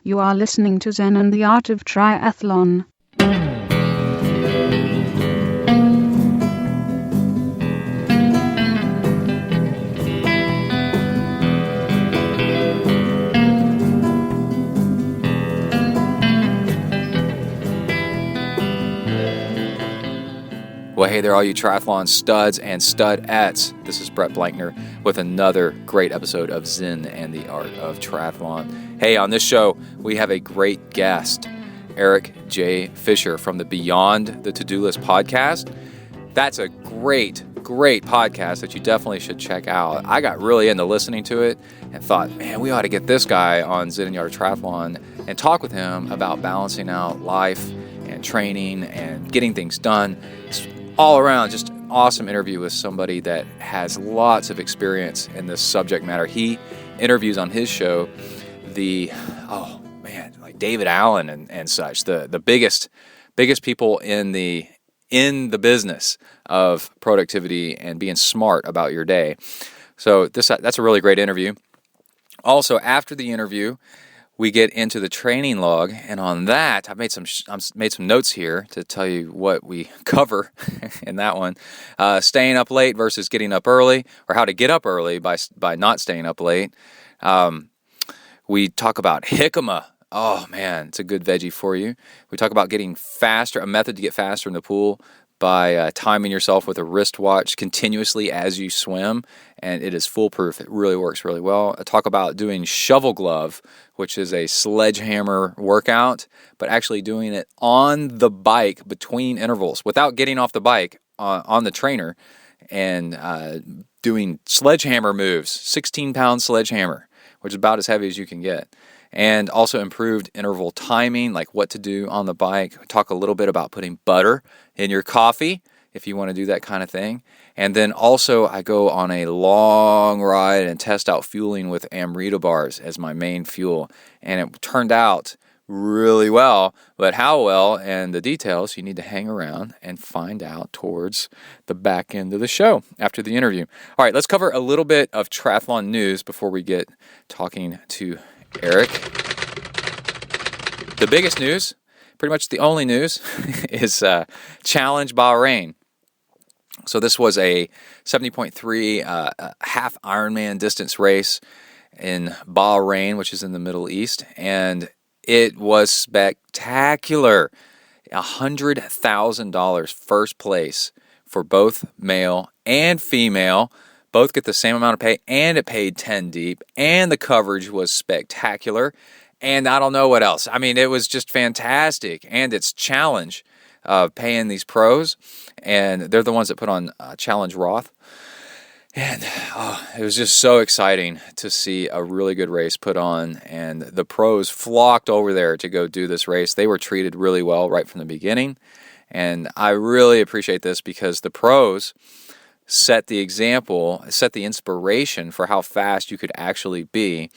You are listening to Zen and the Art of Triathlon. Well, hey there, all you triathlon studs and studettes. This is Brett Blankner with another great episode of Zen and the Art of Triathlon. Hey, on this show, we have a great guest, Erik J. Fisher from the Beyond the To-Do List podcast. That's a great podcast that you definitely should check out. I got really into listening to it and thought, man, we ought to get this guy on Zen and the Art of Triathlon and talk with him about balancing out life and training and getting things done. It's all around just an awesome interview with somebody that has lots of experience in this subject matter. He interviews on his show like David Allen and such, the biggest people in the business of productivity and being smart about your day. So that's a really great interview. Also, after the interview, we get into the training log, and on that, I've made some notes here to tell you what we cover in that one. Staying up late versus getting up early, or how to get up early by not staying up late. We talk about jicama. Oh man, it's a good veggie for you. We talk about getting faster, a method to get faster in the pool by timing yourself with a wristwatch continuously as you swim, and it is foolproof. It really works really well. I talk about doing shovelglove, which is a sledgehammer workout, but actually doing it on the bike between intervals without getting off the bike on the trainer, and doing sledgehammer moves, 16-pound sledgehammer, which is about as heavy as you can get. And also improved interval timing, like what to do on the bike. We talk a little bit about putting butter in your coffee if you want to do that kind of thing. And then also I go on a long ride and test out fueling with Amrita bars as my main fuel. And it turned out really well, but how well and the details you need to hang around and find out towards the back end of the show after the interview. All right, let's cover a little bit of triathlon news before we get talking to Erik. The biggest news, pretty much the only news, is Challenge Bahrain. So this was a 70.3 half Ironman distance race in Bahrain, which is in the Middle East, and it was spectacular. $100,000 first place for both male and female. Both get the same amount of pay, and it paid 10 deep, and the coverage was spectacular, and I don't know what else. I mean, it was just fantastic, and it's Challenge paying these pros, and they're the ones that put on Challenge Roth, and it was just so exciting to see a really good race put on, and the pros flocked over there to go do this race. They were treated really well right from the beginning, and I really appreciate this because the pros set the example, set the inspiration for how fast you could actually be.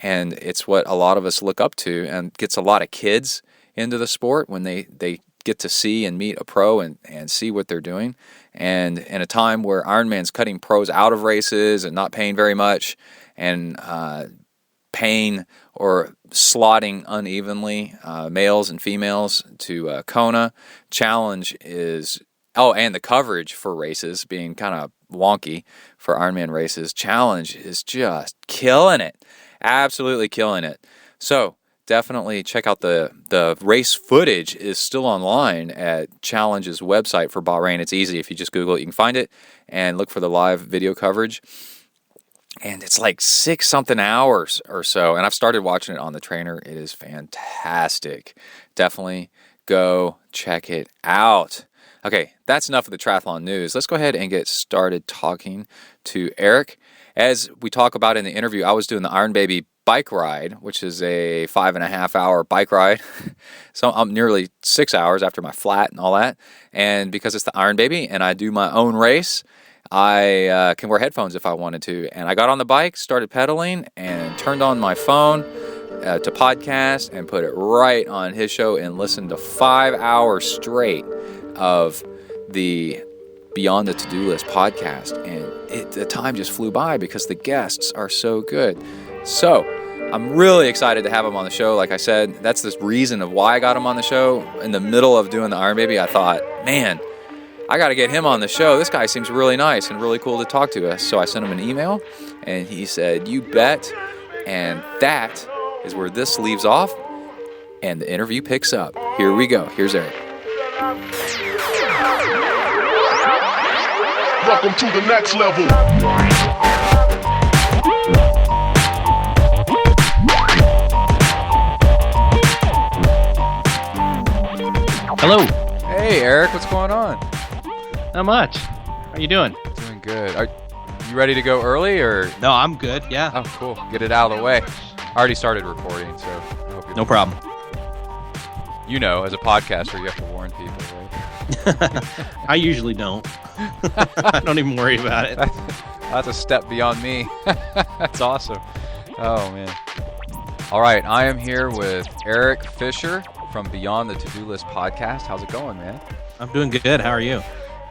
And it's what a lot of us look up to, and gets a lot of kids into the sport when they get to see and meet a pro and see what they're doing. And in a time where Ironman's cutting pros out of races and not paying very much, and paying or slotting unevenly males and females to Kona, Challenge is... Oh, and the coverage for races being kind of wonky for Ironman races. Challenge is just killing it. Absolutely killing it. So definitely check out the race footage is still online at Challenge's website for Bahrain. It's easy. If you just Google it, you can find it and look for the live video coverage. And it's like 6-something hours or so. And I've started watching it on the trainer. It is fantastic. Definitely go check it out. Okay, that's enough of the triathlon news. Let's go ahead and get started talking to Erik. As we talk about in the interview, I was doing the Iron Baby bike ride, which is a 5.5-hour bike ride. So I'm nearly 6 hours after my flat and all that. And because it's the Iron Baby and I do my own race, I can wear headphones if I wanted to. And I got on the bike, started pedaling, and turned on my phone to podcast and put it right on his show and listened to 5 hours straight of the Beyond the To-Do List podcast, and the time just flew by because the guests are so good. So I'm really excited to have him on the show. Like I said, that's the reason of why I got him on the show. In the middle of doing the Iron Baby, I thought, man, I got to get him on the show. This guy seems really nice and really cool to talk to us. So I sent him an email, and he said, you bet. And that is where this leaves off, and the interview picks up. Here we go. Here's Erik. Welcome to the next level. Hello. Hey, Erik, what's going on? Not much. How you doing? Doing good. Are you ready to go early, or? No, I'm good. Yeah. Oh, cool. Get it out of the way. I already started recording, so I hope you're No problem. You know, as a podcaster, you have to warn people, right? I usually don't. I don't even worry about it. That's a step beyond me. That's awesome. Oh, man. All right, I am here with Erik Fisher from Beyond the To-Do List podcast. How's it going, man? I'm doing good. How are you?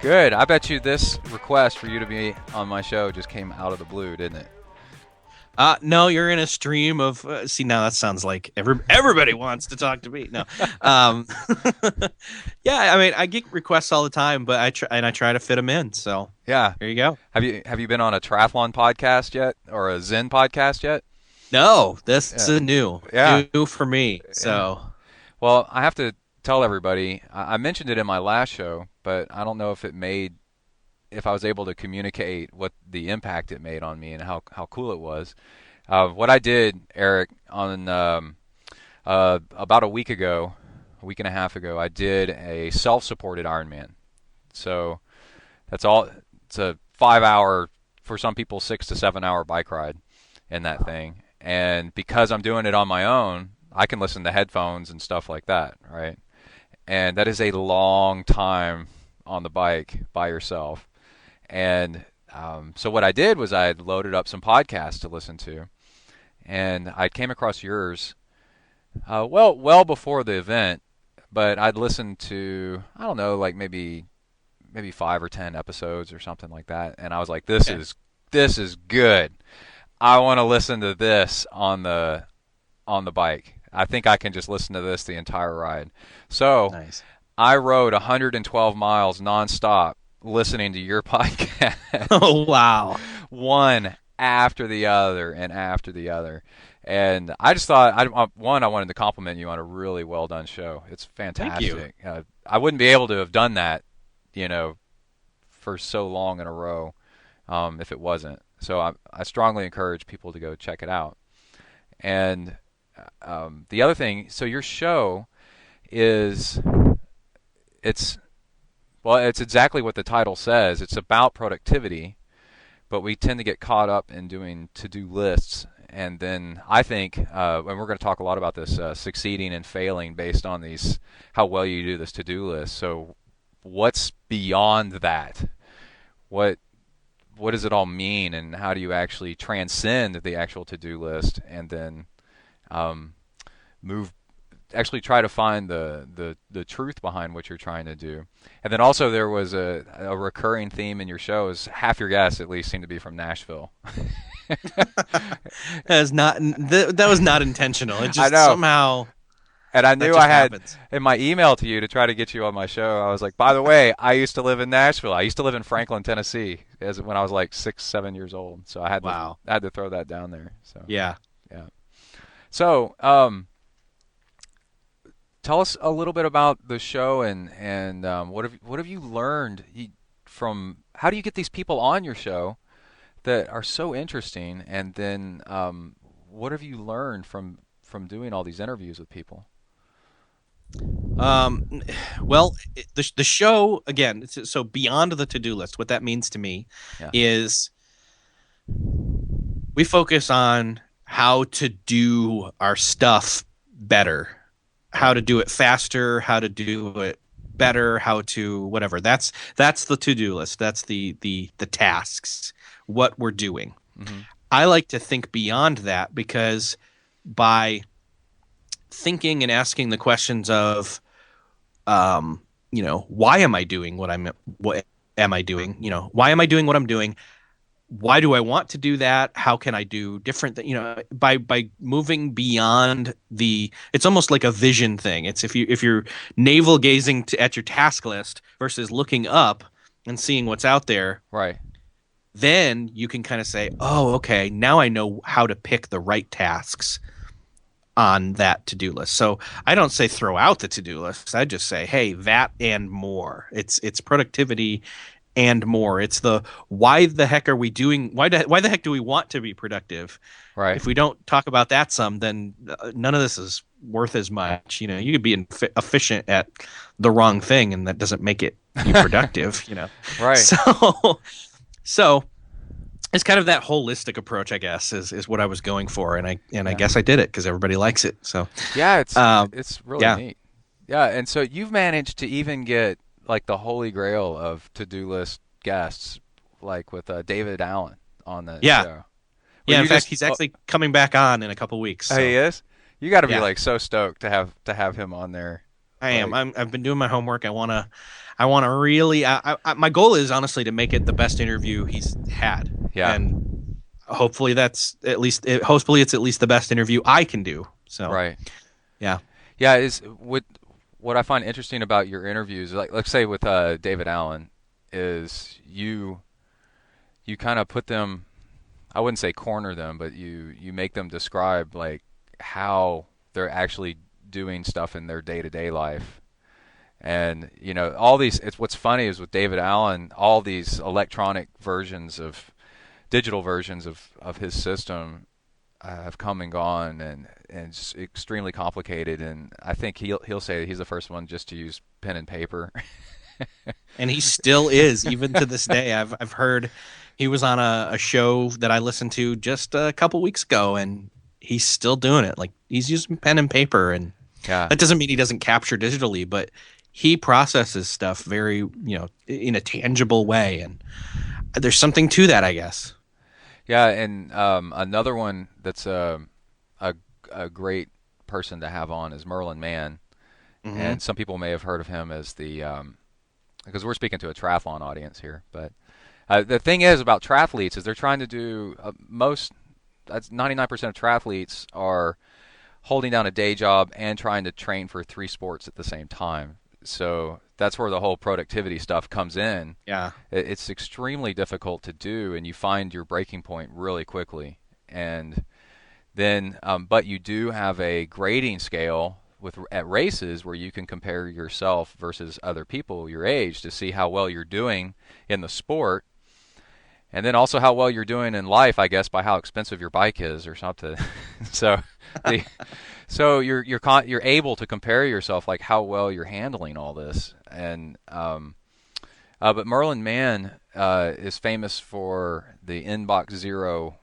Good. I bet you this request for you to be on my show just came out of the blue, didn't it? No, you're in a stream of. See, now that sounds like everybody wants to talk to me. No, yeah. I mean, I get requests all the time, but I try to fit them in. So yeah, here you go. Have you been on a triathlon podcast yet, or a Zen podcast yet? No, this is new for me. So, yeah. Well, I have to tell everybody. I mentioned it in my last show, but I don't know if I was able to communicate what the impact it made on me and how cool it was. What I did, Erik, on about a week and a half ago, I did a self-supported Ironman. So that's all. It's a 5-hour, for some people 6 to 7 hour bike ride in that thing. And because I'm doing it on my own, I can listen to headphones and stuff like that, right? And that is a long time on the bike by yourself. And so what I did was I loaded up some podcasts to listen to, and I came across yours well before the event, but I'd listened to, I don't know, like maybe 5 or 10 episodes or something like that, and I was like, this is good. I want to listen to this on the bike. I think I can just listen to this the entire ride. So nice. I rode 112 miles nonstop listening to your podcast. Oh, wow. One after the other and after the other. And I just thought, I wanted to compliment you on a really well done show. It's fantastic. Thank you. I wouldn't be able to have done that, for so long in a row if it wasn't. So I strongly encourage people to go check it out. And the other thing, so your show it's exactly what the title says. It's about productivity, but we tend to get caught up in doing to-do lists. And then I think, and we're going to talk a lot about this, succeeding and failing based on how well you do this to-do list. So what's beyond that? What does it all mean, and how do you actually transcend the actual to-do list and then actually try to find the truth behind what you're trying to do? And then also there was a recurring theme in your show is half your guests at least seem to be from Nashville. That was not intentional. It just somehow. And I knew I had happens. In my email to you to try to get you on my show, I was like, by the way, I used to live in Nashville. I used to live in Franklin, Tennessee when I was like 6-7 years old. So I had to throw that down there. So yeah. So tell us a little bit about the show and what have you learned from, how do you get these people on your show that are so interesting, and then what have you learned from doing all these interviews with people? Well, the show, again, so beyond the to-do list, what that means to me is we focus on how to do our stuff better, how to do it faster, how to do it better, how to whatever. That's the to-do list. That's the tasks, what we're doing. Mm-hmm. I like to think beyond that, because by thinking and asking the questions of, why am I doing what am I doing? Why am I doing what I'm doing? why do I want to do that? How can I do different by moving beyond it's almost like a vision thing. It's if you're navel gazing at your task list versus looking up and seeing what's out there, Right. then you can kind of say, oh, okay, now I know how to pick the right tasks on that to-do list. So I don't say throw out the to-do list. I just say, hey, that and more. It's productivity and more. It's the why the heck are we doing? Why the heck do we want to be productive? Right. If we don't talk about that some, then none of this is worth as much. You could be efficient at the wrong thing, and that doesn't make it be productive. Right. So it's kind of that holistic approach, I guess, is what I was going for, and I guess I did it because everybody likes it. So yeah, it's really neat. Yeah, and so you've managed to even get like the holy grail of to-do list guests, like with David Allen on the show. Yeah, in fact, he's actually coming back on in a couple weeks. So. Oh, he is? You got to be like so stoked to have him on there. I am. I've been doing my homework. I want to really. My goal is honestly to make it the best interview he's had. Yeah. And hopefully hopefully it's at least the best interview I can do. So. Right. Yeah. Yeah. Is what I find interesting about your interviews, like let's say with David Allen, is you kind of put them. I wouldn't say corner them, but you make them describe like how they're actually doing stuff in their day-to-day life. And all these, what's funny is with David Allen, all these digital versions of his system have come and gone, and it's extremely complicated. And I think he'll say that he's the first one just to use pen and paper. And he still is, even to this day. I've heard he was on a show that I listened to just a couple weeks ago, and he's still doing it. Like, he's using pen and paper, and that doesn't mean he doesn't capture digitally, but he processes stuff very, in a tangible way, and there's something to that, I guess. Yeah, and another one that's a great person to have on is Merlin Mann, and some people may have heard of him as because we're speaking to a triathlon audience here, but the thing is about triathletes is they're trying to do 99% of triathletes are holding down a day job and trying to train for 3 sports at the same time. So that's where the whole productivity stuff comes in. Yeah. It's extremely difficult to do, and you find your breaking point really quickly. And then, but you do have a grading scale at races where you can compare yourself versus other people your age to see how well you're doing in the sport. And then also how well you're doing in life, I guess, by how expensive your bike is or something. So you're able to compare yourself, like how well you're handling all this. And but Merlin Mann is famous for the inbox zero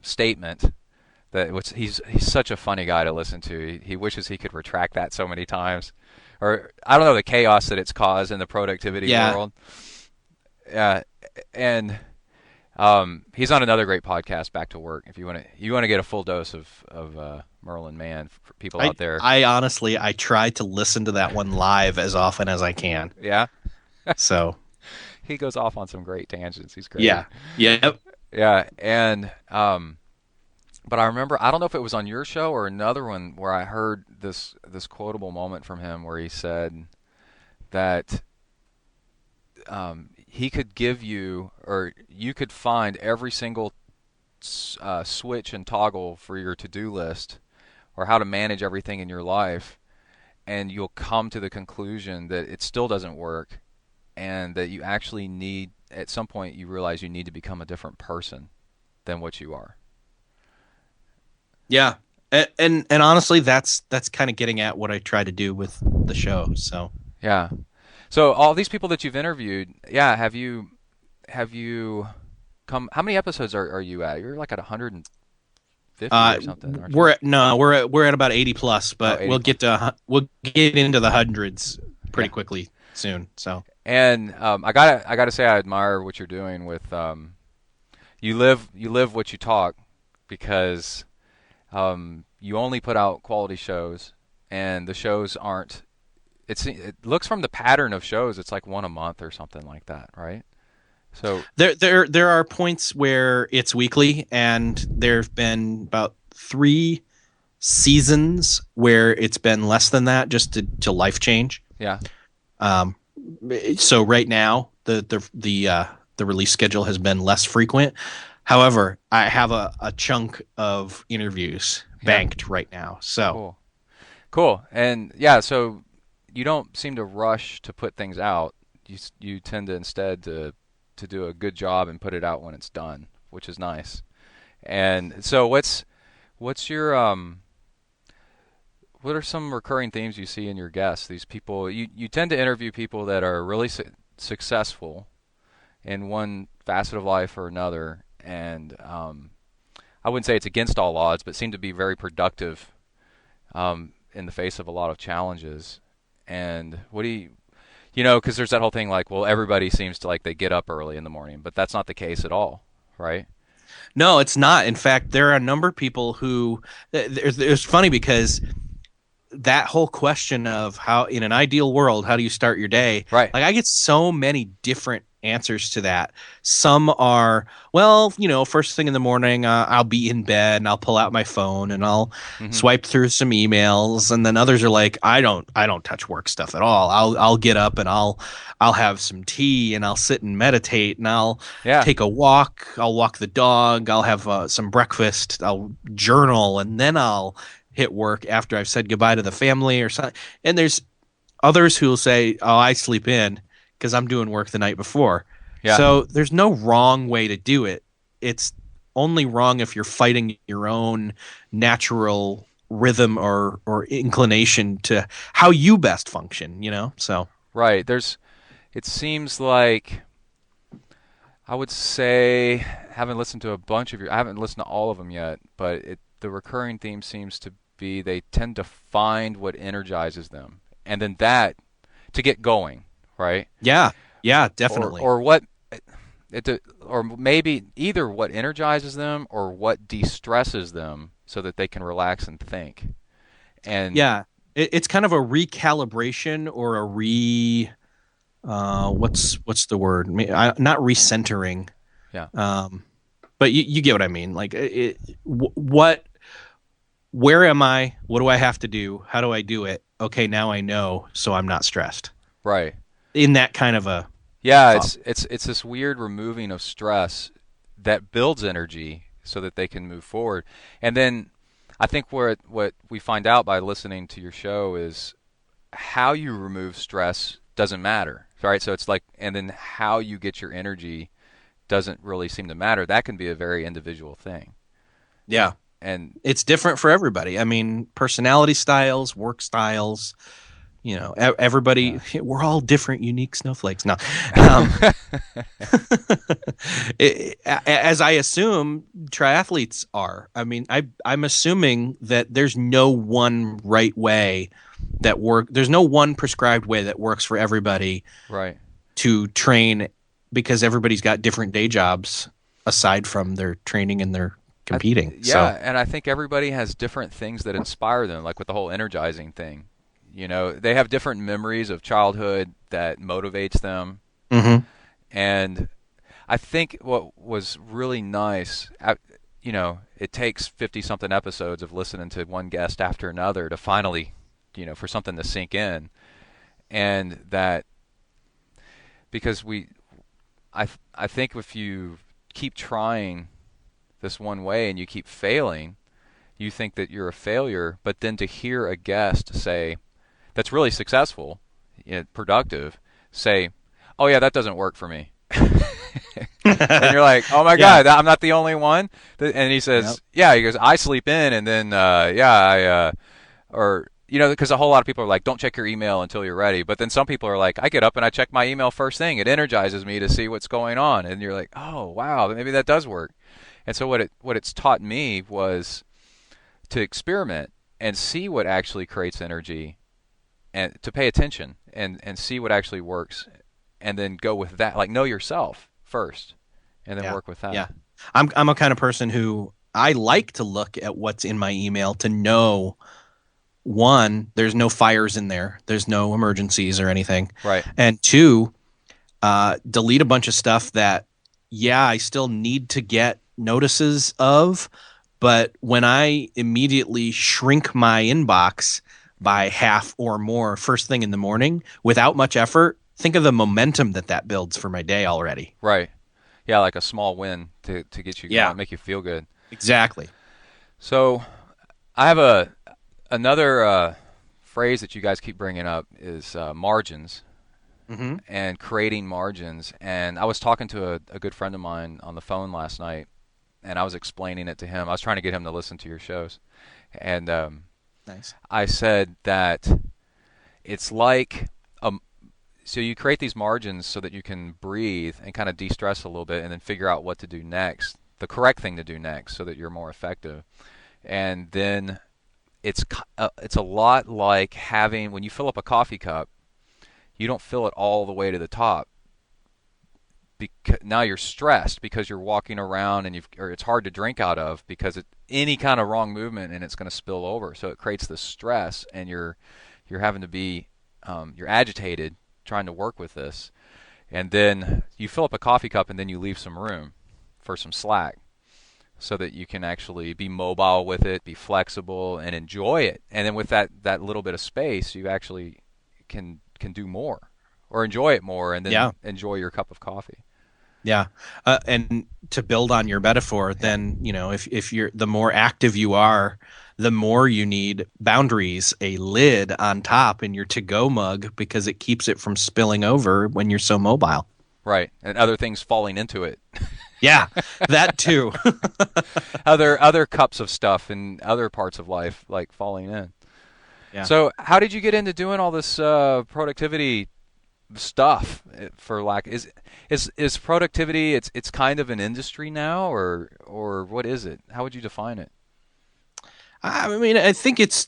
statement. He's such a funny guy to listen to. He wishes he could retract that so many times, or I don't know, the chaos that it's caused in the productivity world. Yeah, and. He's on another great podcast, Back to Work. If you want to get a full dose of Merlin Mann for people out there. I honestly try to listen to that one live as often as I can. Yeah. So he goes off on some great tangents. He's great. Yeah. Yep. Yeah. And but I remember, I don't know if it was on your show or another one where I heard this quotable moment from him where he said that he could give you, or you could find every single switch and toggle for your to-do list or how to manage everything in your life, and you'll come to the conclusion that it still doesn't work, and that you actually need, at some point you realize you need to become a different person than what you are. Yeah. And honestly, that's kind of getting at what I try to do with the show. So yeah. So all these people that you've interviewed, have you come? How many episodes are you at? You're like at 150 or something. Aren't you? We're at about 80 plus, but we'll get into the hundreds pretty quickly soon. So and I gotta say I admire what you're doing with you live what you talk, because you only put out quality shows, and the shows aren't. It looks from the pattern of shows, it's like one a month or something like that, right? So There are points where it's weekly, and there've been about 3 seasons where it's been less than that, just to life change. yeah. So right now the release schedule has been less frequent. However, I have a chunk of interviews banked right now. So Cool. And yeah, so you don't seem to rush to put things out. You tend to instead to do a good job and put it out when it's done, which is nice. And so what's your what are some recurring themes you see in your guests? These people, you tend to interview people that are really successful in one facet of life or another, and I wouldn't say it's against all odds, but seem to be very productive in the face of a lot of challenges. And what do you know, because there's that whole thing like, well, everybody seems to like they get up early in the morning, but that's not the case at all, right? No, it's not. In fact, there are a number of people who it's funny because that whole question of how, in an ideal world, how do you start your day? Right. Like I get so many different answers to that. Some are, well, first thing in the morning, I'll be in bed and I'll pull out my phone and I'll swipe through some emails. And then others are like, I don't touch work stuff at all. I'll get up and I'll have some tea and I'll sit and meditate and I'll take a walk. I'll walk the dog. I'll have some breakfast. I'll journal, and then I'll hit work after I've said goodbye to the family or something. And there's others who will say, oh, I sleep in because I'm doing work the night before. Yeah. So there's no wrong way to do it. It's only wrong if you're fighting your own natural rhythm or inclination to how you best function, So right. It seems like, I would say, I haven't listened to all of them yet, but the recurring theme seems to be they tend to find what energizes them, and then that to get going, right? Yeah, definitely. Or maybe either what energizes them or what de-stresses them, so that they can relax and think. And it's kind of a recalibration or what's the word? Not recentering. Yeah. But you get what I mean. Like where am I? What do I have to do? How do I do it? Okay, now I know, so I'm not stressed. Right. In that kind of a it's this weird removing of stress that builds energy so that they can move forward. And then I think what we find out by listening to your show is how you remove stress doesn't matter, right? So it's like, and then how you get your energy doesn't really seem to matter. That can be a very individual thing. Yeah. And it's different for everybody. I mean, personality styles, work styles, everybody, we're all different, unique snowflakes. Now, as I assume triathletes are. I mean, I'm assuming that there's no one right way there's no one prescribed way that works for everybody. Right. To train, because everybody's got different day jobs aside from their training and their competing. And I think everybody has different things that inspire them, like with the whole energizing thing. They have different memories of childhood that motivates them. Mm-hmm. And I think what was really nice, it takes 50-something episodes of listening to one guest after another to finally, for something to sink in. And that, because I think if you keep trying this one way and you keep failing, you think that you're a failure. But then to hear a guest say that's really successful, productive, say, oh yeah, that doesn't work for me. And you're like, oh my God, I'm not the only one. And he says, he goes, I sleep in, and then because a whole lot of people are like, don't check your email until you're ready. But then some people are like, I get up and I check my email first thing. It energizes me to see what's going on. And you're like, oh wow, maybe that does work. And so what it's taught me was to experiment and see what actually creates energy, and to pay attention and see what actually works, and then go with that. Like, know yourself first, and then work with that. Yeah, I'm a kind of person who I like to look at what's in my email to know, one, there's no fires in there, there's no emergencies or anything. Right. And two, delete a bunch of stuff that yeah, I still need to get notices of, but when I immediately shrink my inbox by half or more first thing in the morning without much effort, think of the momentum that builds for my day already. Right. Yeah, like a small win to get you Yeah, going, make you feel good. exactly. So I have another phrase that you guys keep bringing up is margins Mm-hmm. and creating margins. And I was talking to a good friend of mine on the phone last night, and I was explaining it to him. I was trying to get him to listen to your shows, and Nice. I said that it's like so you create these margins so that you can breathe and kind of de-stress a little bit, and then figure out what to do next, the correct thing to do next, so that you're more effective. And then it's a lot like having when you fill up a coffee cup, you don't fill it all the way to the top. Because now you're stressed because you're walking around and or it's hard to drink out of because any kind of wrong movement and it's going to spill over. So it creates this stress, and you're having to be you're agitated trying to work with this. And then you fill up a coffee cup, and then you leave some room for some slack, so that you can actually be mobile with it, be flexible, and enjoy it. And then with that little bit of space, you actually can do more, or enjoy it more, and then enjoy your cup of coffee. Yeah. And to build on your metaphor, then, if you're the more active you are, the more you need boundaries, a lid on top in your to-go mug, because it keeps it from spilling over when you're so mobile. Right. And other things falling into it. Yeah, that too. other cups of stuff in other parts of life, like falling in. Yeah. So how did you get into doing all this productivity stuff? For lack is productivity, it's kind of an industry now, or what is it? How would you define it? I mean, I think it's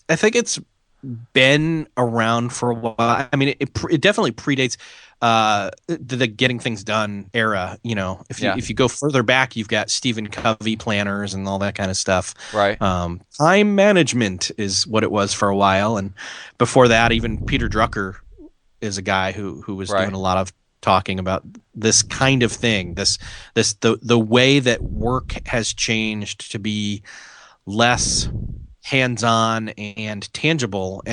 been around for a while. I mean, it definitely predates the getting things done era. If you go further back, you've got Stephen Covey planners and all that kind of stuff. Right. Time management is what it was for a while, and before that, even Peter Drucker is a guy who was doing a lot of talking about this kind of thing. The way that work has changed to be less hands-on and tangible,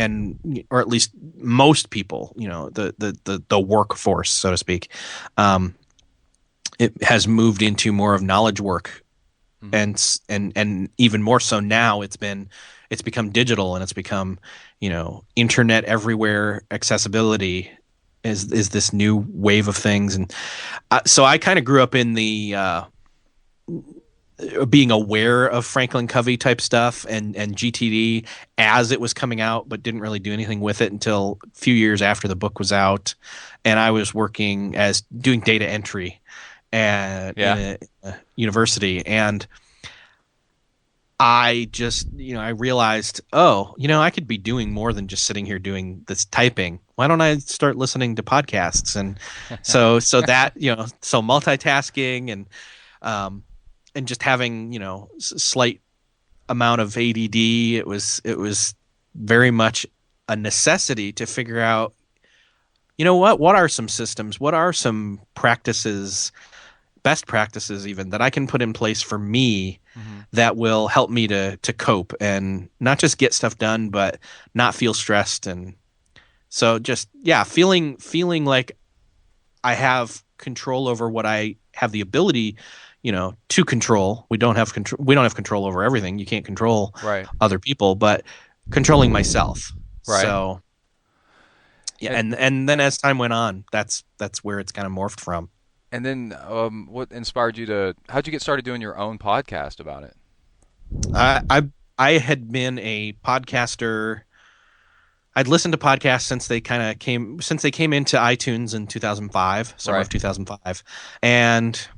or at least most people, the workforce, so to speak, it has moved into more of knowledge work. Mm-hmm. and even more so now, it's become digital, and it's become, internet everywhere accessibility is this new wave of things. And so I kind of grew up in the being aware of Franklin Covey type stuff and GTD as it was coming out, but didn't really do anything with it until a few years after the book was out. And I was working doing data entry in a university. And I just, I realized, I could be doing more than just sitting here doing this typing. Why don't I start listening to podcasts? And so that, so multitasking and just having, slight amount of ADD, it was very much a necessity to figure out, what are some systems, what are some practices, best practices even, that I can put in place for me that will help me to cope and not just get stuff done, but not feel stressed. And so just, feeling like I have control over what I have the ability to control. We don't have control over everything. You can't control other people, but controlling myself. Right. So and then as time went on, that's where it's kind of morphed from. And then what inspired you how'd you get started doing your own podcast about it? I had been a podcaster. I'd listened to podcasts since they came into iTunes in 2005, summer of 2005, and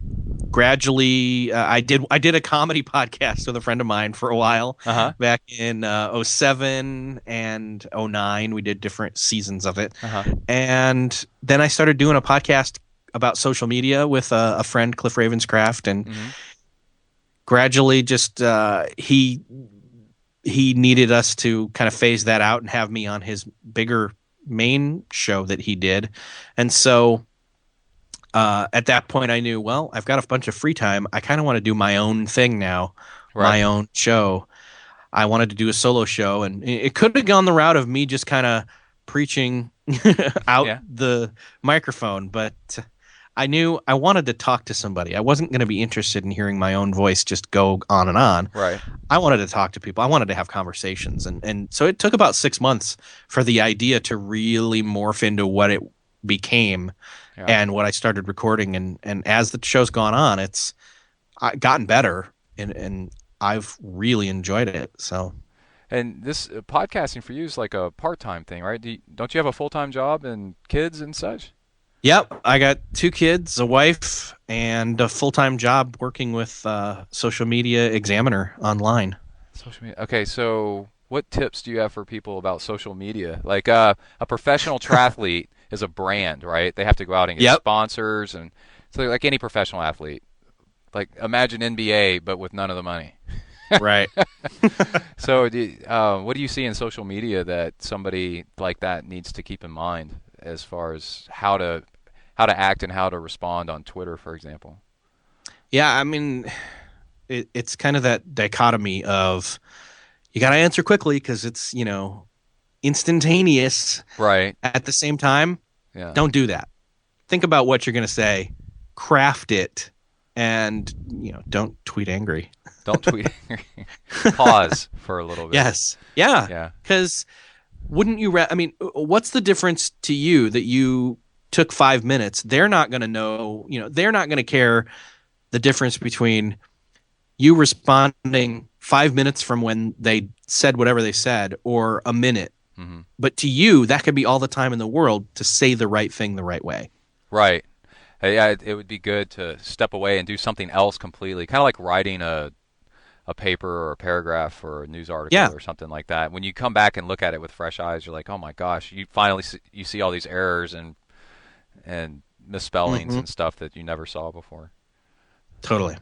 gradually I did a comedy podcast with a friend of mine for a while back in 2007 and 2009. We did different seasons of it, and then I started doing a podcast about social media with a friend, Cliff Ravenscraft, and gradually just he needed us to kind of phase that out and have me on his bigger main show that he did. And so At that point, I knew, well, I've got a bunch of free time. I kind of want to do my own thing now, my Right. own show. I wanted to do a solo show, and it could have gone the route of me just kind of preaching out Yeah. the microphone, but I knew I wanted to talk to somebody. I wasn't going to be interested in hearing my own voice just go on and on. Right. I wanted to talk to people. I wanted to have conversations, and so it took about 6 months for the idea to really morph into what it became, Yeah. and what I started recording. And as the show's gone on, it's gotten better, and I've really enjoyed it. So. And this podcasting for you is like a part-time thing, right? Don't you have a full-time job and kids and such? Yep, I got 2 kids, a wife, and a full-time job working with Social Media Examiner online. Social media. Okay, so what tips do you have for people about social media? Like a professional triathlete is a brand, right? They have to go out and get Yep. sponsors, and so like any professional athlete. Like imagine NBA, but with none of the money. Right. So, what do you see in social media that somebody like that needs to keep in mind as far as how to act and how to respond on Twitter, for example? Yeah, I mean, it's kind of that dichotomy of you got to answer quickly because it's, instantaneous. Right. At the same time, Yeah. don't do that. Think about what you're going to say, craft it, and, don't tweet angry. Don't tweet. Pause for a little bit. Yes. Yeah. Yeah. Because wouldn't you? I mean, what's the difference to you that you took 5 minutes? They're not going to know. They're not going to care the difference between you responding 5 minutes from when they said whatever they said or a minute. Mm-hmm. But to you, that could be all the time in the world to say the right thing the right way. Right. Yeah, it would be good to step away and do something else completely, kind of like writing a paper or a paragraph or a news article or something like that. When you come back and look at it with fresh eyes, you're like, oh my gosh, you finally you see all these errors and misspellings and stuff that you never saw before. Totally.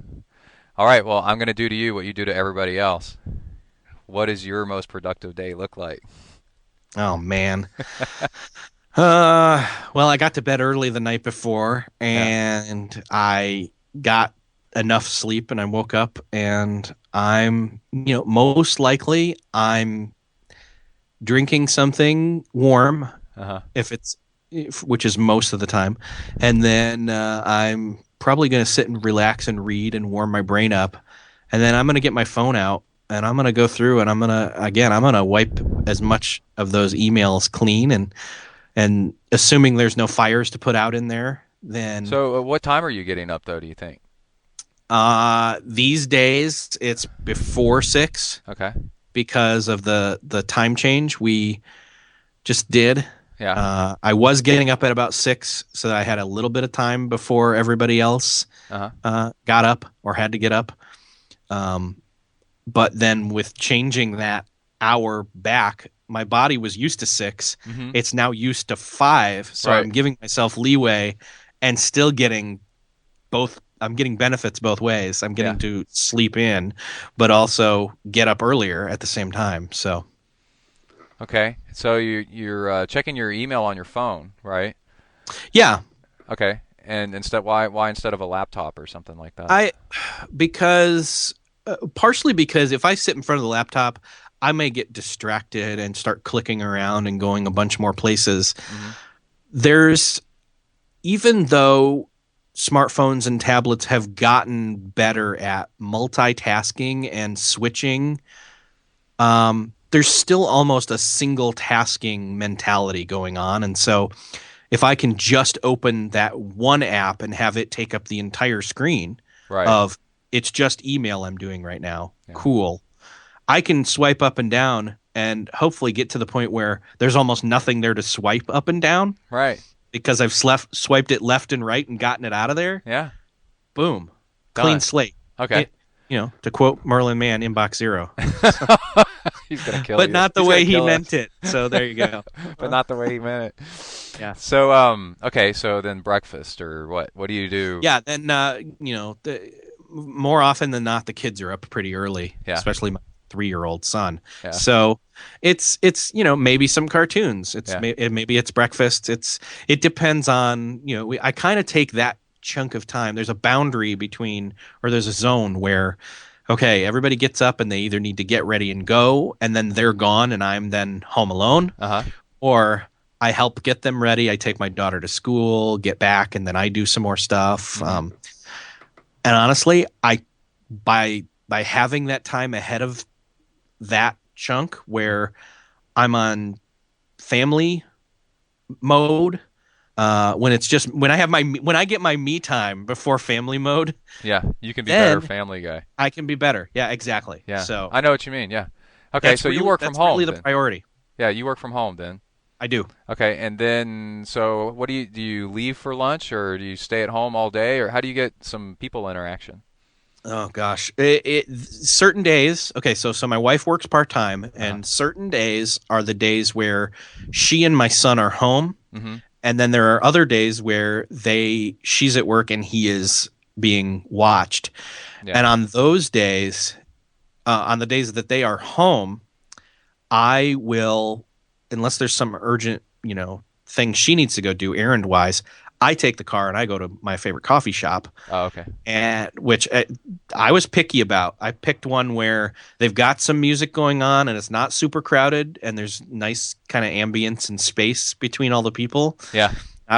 All right, well, I'm going to do to you what you do to everybody else. What does your most productive day look like? Oh, man. Well, I got to bed early the night before, and I got enough sleep, and I woke up, and I'm, most likely I'm drinking something warm, which is most of the time, and then I'm probably going to sit and relax and read and warm my brain up, and then I'm going to get my phone out, and I'm going to go through, and I'm going to wipe as much of those emails clean, and assuming there's no fires to put out in there, then. So what time are you getting up, though, do you think? These days it's before 6. Okay. Because of the time change we just did. Yeah. I was getting up at about 6 so that I had a little bit of time before everybody else got up or had to get up. But then with changing that hour back, my body was used to 6. Mm-hmm. It's now used to 5. So Right. I'm giving myself leeway and still getting both. I'm getting benefits both ways. I'm getting to sleep in, but also get up earlier at the same time. So. Okay. So you're checking your email on your phone, right? Yeah. Okay. And why instead of a laptop or something like that? Partially because if I sit in front of the laptop, I may get distracted and start clicking around and going a bunch more places. Mm-hmm. Even though smartphones and tablets have gotten better at multitasking and switching, there's still almost a single tasking mentality going on. And so if I can just open that one app and have it take up the entire screen of it's just email I'm doing right now, cool. I can swipe up and down and hopefully get to the point where there's almost nothing there to swipe up and down. Right. Because I've swiped it left and right and gotten it out of there. Yeah. Boom. Clean slate. Okay. To quote Merlin Mann, inbox zero. He's going to kill you. But not the way he meant it. So there you go. But not the way he meant it. Yeah. So, okay. So then breakfast or what? What do you do? Yeah. Then, more often than not, the kids are up pretty early, especially 3-year-old son. Yeah. So it's maybe some cartoons. Maybe it's breakfast. It depends on I kind of take that chunk of time. There's a boundary between, or there's a zone where, okay, everybody gets up and they either need to get ready and go, and then they're gone, and I'm then home alone, or I help get them ready. I take my daughter to school, get back, and then I do some more stuff. And honestly, by having that time ahead of that chunk where I'm on family mode, when I get my me time before family mode, you can be better family guy. I can be better. Yeah, exactly. Yeah, so I know what you mean. Yeah. Okay, so you work from home. That's really the priority. Yeah, you work from home then. I do. Okay, and then so what do you leave for lunch, or do you stay at home all day, or how do you get some people interaction? Oh gosh, certain days. Okay, so my wife works part-time, and certain days are the days where she and my son are home, and then there are other days where she's at work and he is being watched. And on those days, on the days that they are home, I will, unless there's some urgent thing she needs to go do errand wise, I take the car and I go to my favorite coffee shop. Oh, okay. And which I was picky about. I picked one where they've got some music going on and it's not super crowded and there's nice kind of ambience and space between all the people. Yeah.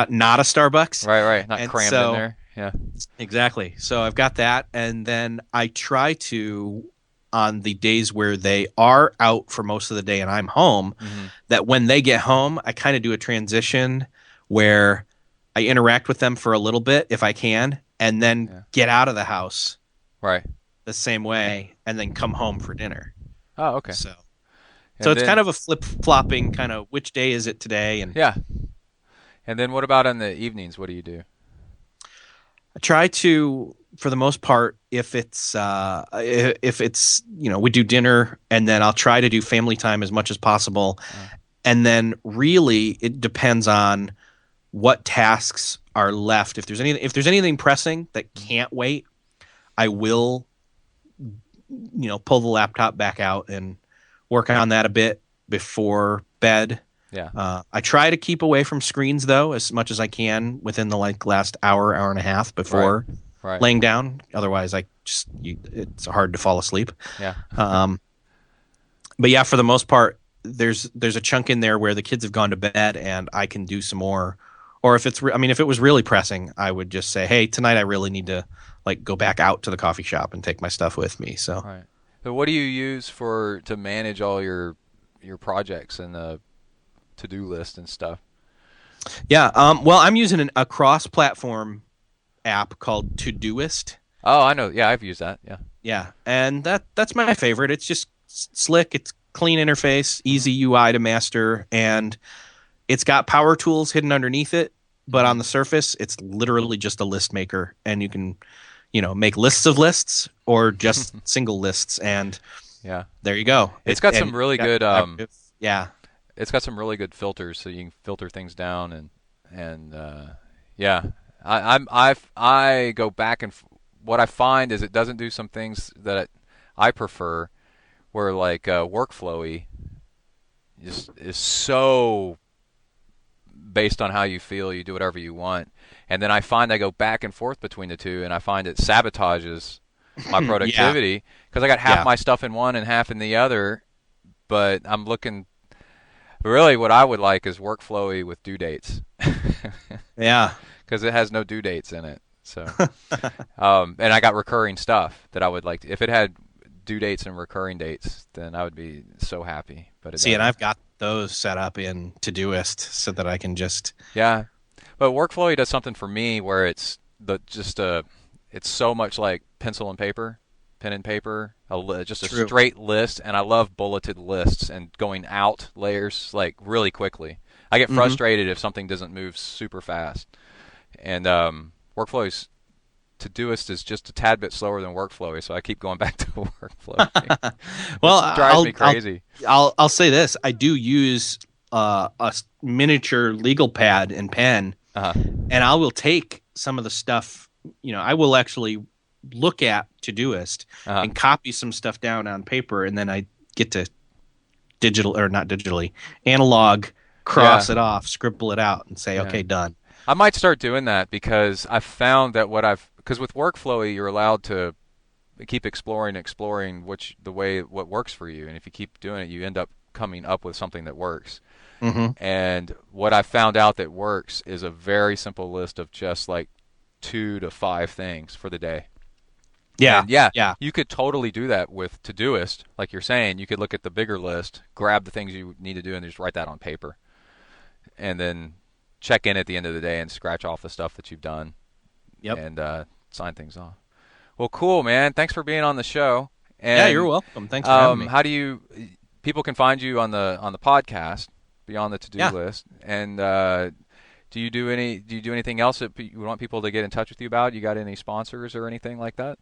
Not a Starbucks. Right. Not crammed in there. Yeah. Exactly. So I've got that, and then I try to, on the days where they are out for most of the day and I'm home, that when they get home, I kind of do a transition where I interact with them for a little bit if I can, and then get out of the house the same way, and then come home for dinner. Oh, okay. So it's kind of a flip-flopping kind of, which day is it today? And and then what about in the evenings? What do you do? I try to, for the most part, if it's we do dinner, and then I'll try to do family time as much as possible, and then really it depends on what tasks are left. If there's anything pressing that can't wait, I will pull the laptop back out and work on that a bit before bed. I try to keep away from screens though as much as I can within the last hour and a half before laying down. Otherwise it's hard to fall asleep. But yeah, for the most part, there's a chunk in there where the kids have gone to bed and I can do some more. Or if if it was really pressing, I would just say, hey, tonight I really need to go back out to the coffee shop and take my stuff with me. So what do you use to manage all your projects and the to-do list and stuff? Well, I'm using a cross-platform app called Todoist. Oh, I know. Yeah, I've used that. Yeah, and that's my favorite. It's just slick. It's clean interface, easy UI to master, and it's got power tools hidden underneath it, but on the surface, it's literally just a list maker, and you can, make lists of lists or just single lists, and there you go. It's got some really good it's got some really good filters, so you can filter things down, and I go back, and what I find is it doesn't do some things that I prefer, where workflowy is so based on how you feel, you do whatever you want, and then I find I go back and forth between the two, and I find it sabotages my productivity because I got half my stuff in one and half in the other. But I'm looking, really what I would like is workflowy with due dates. Because it has no due dates in it. So and I got recurring stuff that I would like if it had due dates and recurring dates, then I would be so happy. But and I've got those set up in Todoist so that I can just But workflowy does something for me where it's it's so much like pen and paper, just a straight list, and I love bulleted lists and going out layers really quickly. I get frustrated if something doesn't move super fast, and workflows. Todoist is just a tad bit slower than workflowy, so I keep going back to workflowy. Well, it drives me crazy. I'll say this: I do use a miniature legal pad and pen, and I will take some of the stuff. I will actually look at Todoist and copy some stuff down on paper, and then I get to analog cross it off, scribble it out, and say, okay, done. I might start doing that because I've found that because with Workflowy, you're allowed to keep exploring what works for you, and if you keep doing it, you end up coming up with something that works. And what I found out that works is a very simple list of just like 2 to 5 things for the day. Yeah. You could totally do that with Todoist, like you're saying. You could look at the bigger list, grab the things you need to do, and just write that on paper, and then check in at the end of the day and scratch off the stuff that you've done. And sign things off. Well, cool, man. Thanks for being on the show. And, you're welcome. Thanks for having me. How do people can find you on the podcast beyond the to-do list? And do you do anything else that you want people to get in touch with you about? You got any sponsors or anything like that?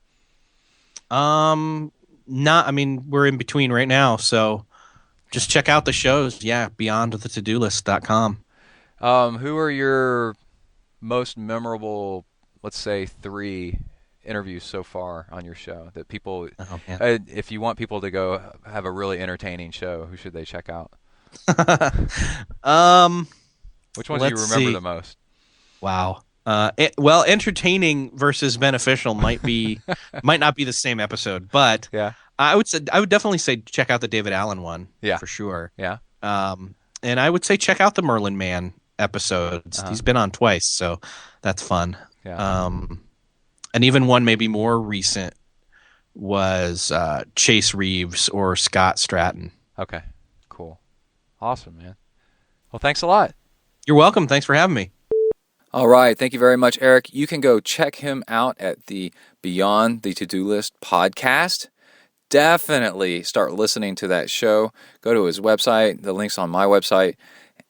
Not. I mean, we're in between right now, so just check out the shows. beyondthetodolist.com. Who are your most memorable, let's say, 3 interviews so far on your show that people, if you want people to go have a really entertaining show, who should they check out? Which ones do you remember the most? Wow. Well, entertaining versus beneficial might not be the same episode, but I would definitely say check out the David Allen one. For sure. And I would say check out the Merlin Man episodes. He's been on twice, so that's fun. And even one maybe more recent was Chase Reeves or Scott Stratton. Okay, cool. Awesome, man. Well, thanks a lot. You're welcome. Thanks for having me. All right. Thank you very much, Eric. You can go check him out at the Beyond the To-Do List podcast. Definitely start listening to that show. Go to his website. The link's on my website.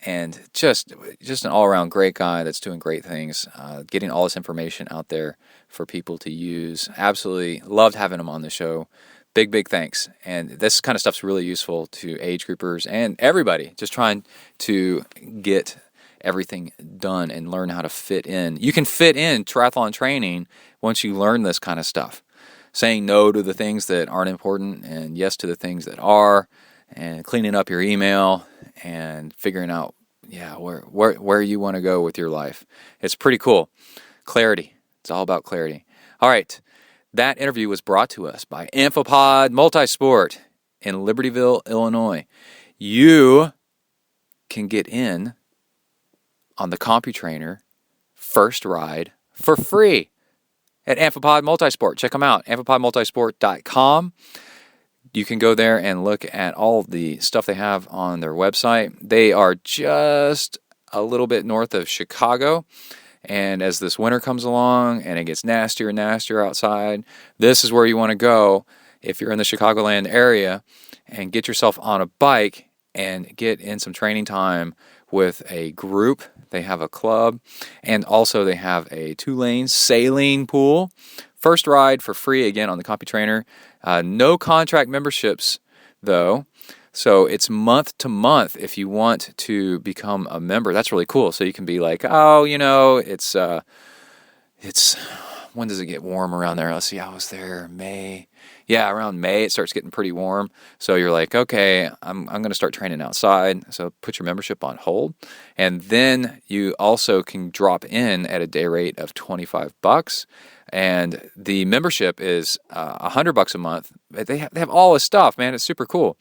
And just an all-around great guy that's doing great things, getting all this information out there for people to use. Absolutely loved having him on the show. Big thanks. And this kind of stuff's really useful to age groupers and everybody just trying to get everything done and learn how to fit in. You can fit in triathlon training once you learn this kind of stuff. Saying no to the things that aren't important and yes to the things that are, and cleaning up your email and figuring out where you want to go with your life. It's pretty cool. Clarity. It's all about clarity. All right. That interview was brought to us by Amphipod Multisport in Libertyville, Illinois. You can get in on the CompuTrainer first ride for free at Amphipod Multisport. Check them out, amphipodmultisport.com. You can go there and look at all the stuff they have on their website. They are just a little bit north of Chicago. And as this winter comes along and it gets nastier and nastier outside, this is where you want to go if you're in the Chicagoland area and get yourself on a bike and get in some training time with a group. They have a club, and also they have a 2-lane sailing pool. First ride for free again on the CompuTrainer. No contract memberships though, so it's month to month if you want to become a member. That's really cool. So you can be like, it's when does it get warm around there? Let's see, I was there May. Yeah, around May it starts getting pretty warm. So you're like, okay, I'm going to start training outside. So put your membership on hold. And then you also can drop in at a day rate of $25. And the membership is $100 a month. They have all this stuff, man. It's super cool.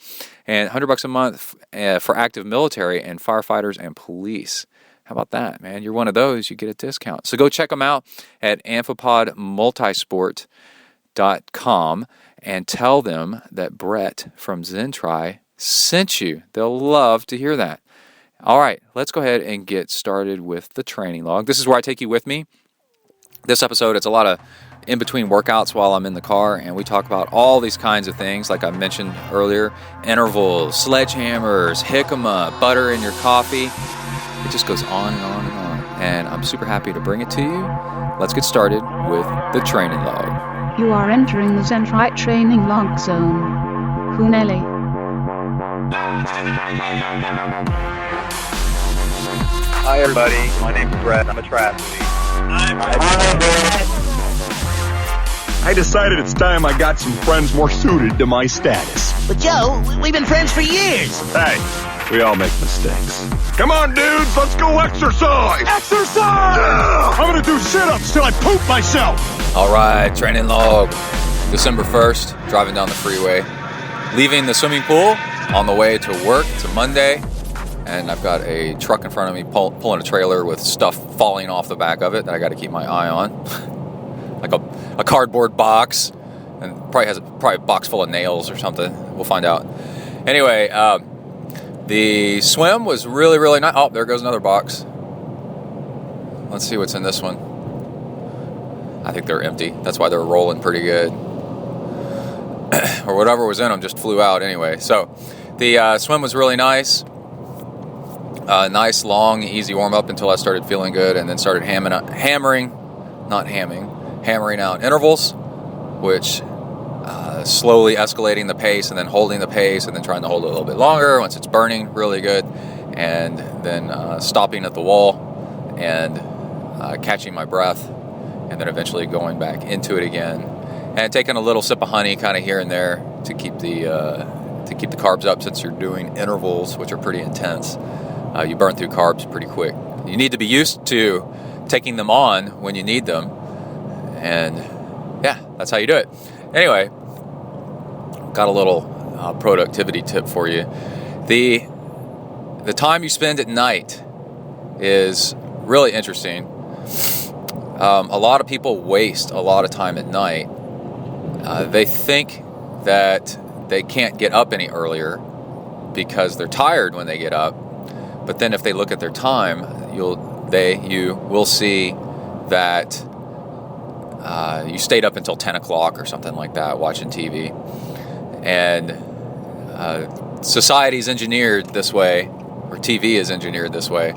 And $100 a month for active military and firefighters and police. How about that, man? You're one of those, you get a discount. So go check them out at amphipodmultisport.com and tell them that Brett from ZenTri sent you. They'll love to hear that. All right, let's go ahead and get started with the training log. This is where I take you with me. This episode, it's a lot of in-between workouts while I'm in the car, and we talk about all these kinds of things, like I mentioned earlier, intervals, sledgehammers, jicama, butter in your coffee. It just goes on and on and on, and I'm super happy to bring it to you. Let's get started with the training log. You are entering the ZenTri training log zone. Huneli. Hi everybody, my name is Brett. I'm a triathlete. Hi Brett. I decided it's time I got some friends more suited to my status. But Joe, we've been friends for years. Hey, we all make mistakes. Come on, dudes, let's go exercise! Exercise! Yeah! I'm gonna do sit-ups till I poop myself! All right, training log. December 1st, driving down the freeway, leaving the swimming pool on the way to work. It's a Monday, and I've got a truck in front of me pulling a trailer with stuff falling off the back of it that I got to keep my eye on. Like a cardboard box, and probably has a box full of nails or something. We'll find out. Anyway, the swim was really, really nice. Oh, there goes another box. Let's see what's in this one. I think they're empty. That's why they're rolling pretty good. Or whatever was in them just flew out anyway. So the swim was really nice. Nice, long, easy warm-up until I started feeling good, and then started hammering out intervals, which slowly escalating the pace and then holding the pace and then trying to hold it a little bit longer once it's burning really good, and then stopping at the wall and catching my breath, and then eventually going back into it again and taking a little sip of honey kind of here and there to keep the carbs up, since you're doing intervals, which are pretty intense. You burn through carbs pretty quick. You need to be used to taking them on when you need them, and yeah, that's how you do it. Anyway, got a little productivity tip for you. The time you spend at night is really interesting. A lot of people waste a lot of time at night. They think that they can't get up any earlier because they're tired when they get up. But then if they look at their time, you will see that you stayed up until 10 o'clock or something like that watching TV. And society's engineered this way, or TV is engineered this way,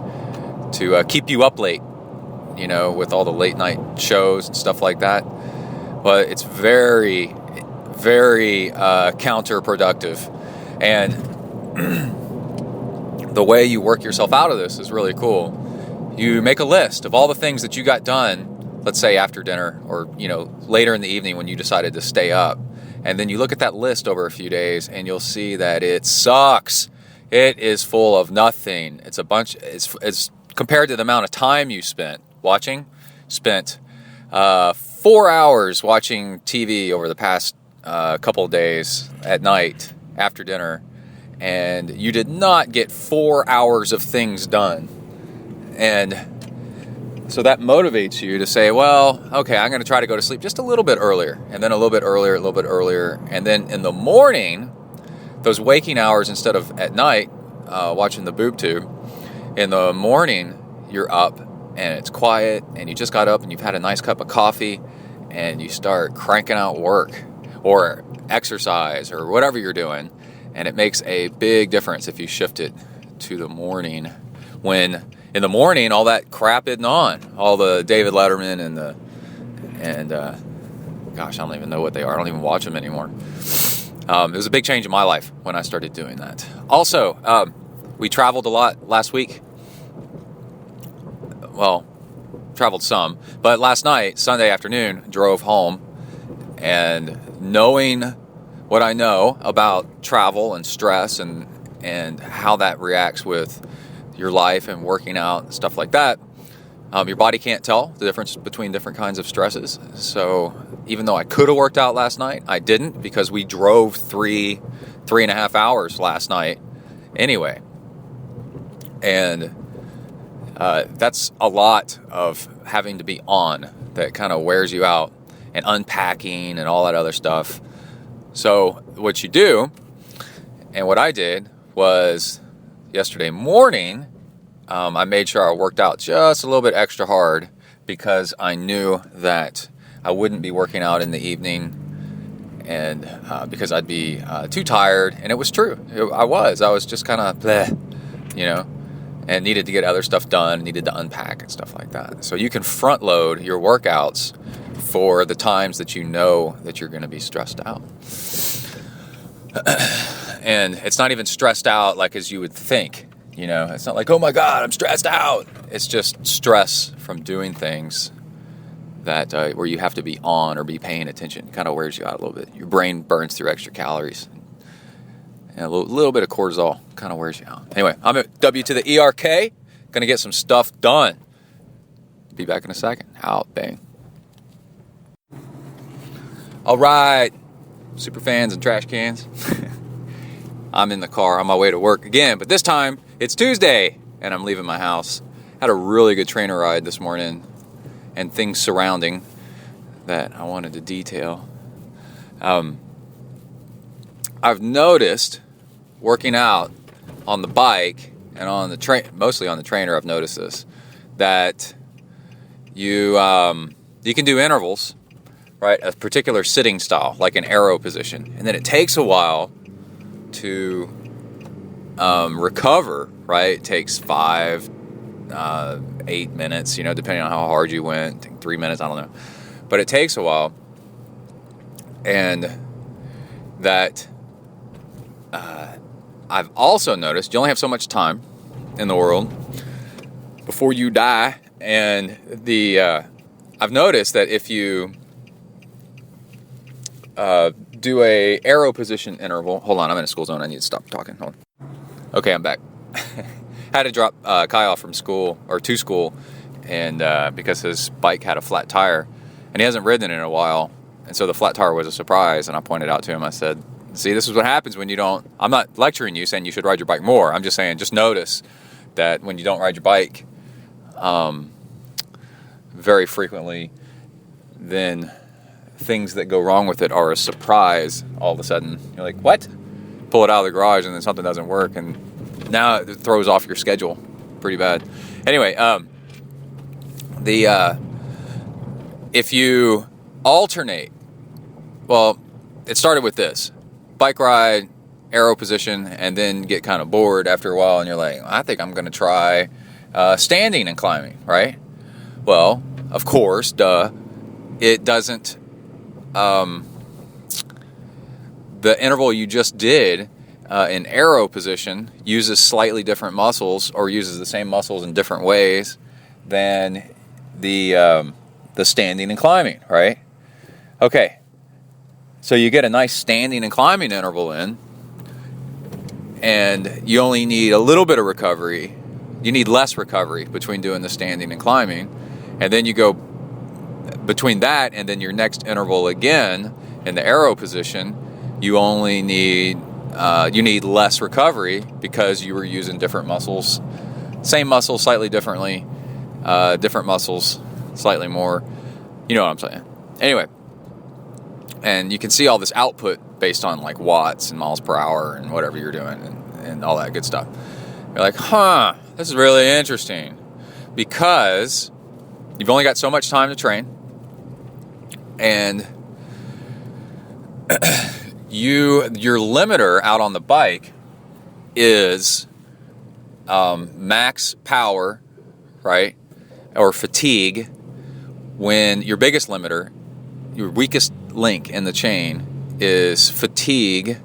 to keep you up late, with all the late night shows and stuff like that. But it's very, very counterproductive. And the way you work yourself out of this is really cool. You make a list of all the things that you got done, let's say after dinner, or later in the evening when you decided to stay up. And then you look at that list over a few days and you'll see that it sucks. It is full of nothing. It's a bunch, it's compared to the amount of time you spent 4 hours watching TV over the past couple of days at night after dinner, and you did not get 4 hours of things done. And so that motivates you to say, well, okay, I'm going to try to go to sleep just a little bit earlier, and then a little bit earlier, a little bit earlier. And then in the morning, those waking hours, instead of at night watching the boob tube, in the morning, you're up and it's quiet and you just got up and you've had a nice cup of coffee and you start cranking out work or exercise or whatever you're doing. And it makes a big difference if you shift it to the morning, when in the morning all that crap isn't on. All the David Letterman and gosh, I don't even know what they are. I don't even watch them anymore. It was a big change in my life when I started doing that. Also, we traveled a lot last week. Well, traveled some, but last night, Sunday afternoon, drove home, and knowing what I know about travel and stress and how that reacts with your life and working out and stuff like that, your body can't tell the difference between different kinds of stresses. So even though I could have worked out last night, I didn't, because we drove three and a half hours last night anyway. And that's a lot of having to be on that kind of wears you out, and unpacking and all that other stuff. So what you do, and what I did, was yesterday morning, I made sure I worked out just a little bit extra hard, because I knew that I wouldn't be working out in the evening, and because I'd be too tired. And it was true. I was just kind of bleh, and needed to get other stuff done, needed to unpack and stuff like that. So you can front load your workouts for the times that you know that you're going to be stressed out. And it's not even stressed out like as you would think. It's not like, oh my God, I'm stressed out. It's just stress from doing things that where you have to be on or be paying attention. It kind of wears you out a little bit. Your brain burns through extra calories. And a little bit of cortisol kind of wears you out. Anyway, I'm at W to the ERK. Going to get some stuff done. Be back in a second. Out, bang. All right, super fans and trash cans. I'm in the car on my way to work again, but this time it's Tuesday and I'm leaving my house. Had a really good trainer ride this morning and things surrounding that I wanted to detail. I've noticed working out on the bike and on the mostly on the trainer, I've noticed this, that you can do intervals, right? A particular sitting style, like an arrow position. And then it takes a while to recover, right? It takes 5, 8 minutes, depending on how hard you went. I think 3 minutes, I don't know. But it takes a while. And that I've also noticed you only have so much time in the world before you die. And I've noticed that if you do a arrow position interval. Hold on, I'm in a school zone. I need to stop talking. Hold on. Okay, I'm back. Had to drop Kai off from school or to school, and because his bike had a flat tire, and he hasn't ridden it in a while, and so the flat tire was a surprise. And I pointed out to him. I said, "See, this is what happens when you don't." I'm not lecturing you, saying you should ride your bike more. I'm just saying, just notice that when you don't ride your bike very frequently, then things that go wrong with it are a surprise. All of a sudden, you're like, "What?" Pull it out of the garage, and then something doesn't work, and now it throws off your schedule pretty bad. Anyway, if you alternate, well, it started with this bike ride, arrow position, and then get kind of bored after a while, and you're like, "I think I'm going to try standing and climbing," right? Well, of course, it doesn't. The interval you just did in arrow position uses slightly different muscles, or uses the same muscles in different ways than the standing and climbing, right? Okay, so you get a nice standing and climbing interval in, and you only need a little bit of recovery. You need less recovery between doing the standing and climbing, and then you go between that and then your next interval again in the arrow position. You only need less recovery because you were using different muscles, same muscles slightly differently, different muscles slightly more. You know what I'm saying? Anyway, and you can see all this output based on like watts and miles per hour and whatever you're doing and all that good stuff. You're like, this is really interesting because you've only got so much time to train, and your limiter out on the bike is max power, right, or fatigue, when your biggest limiter, your weakest link in the chain, is fatigue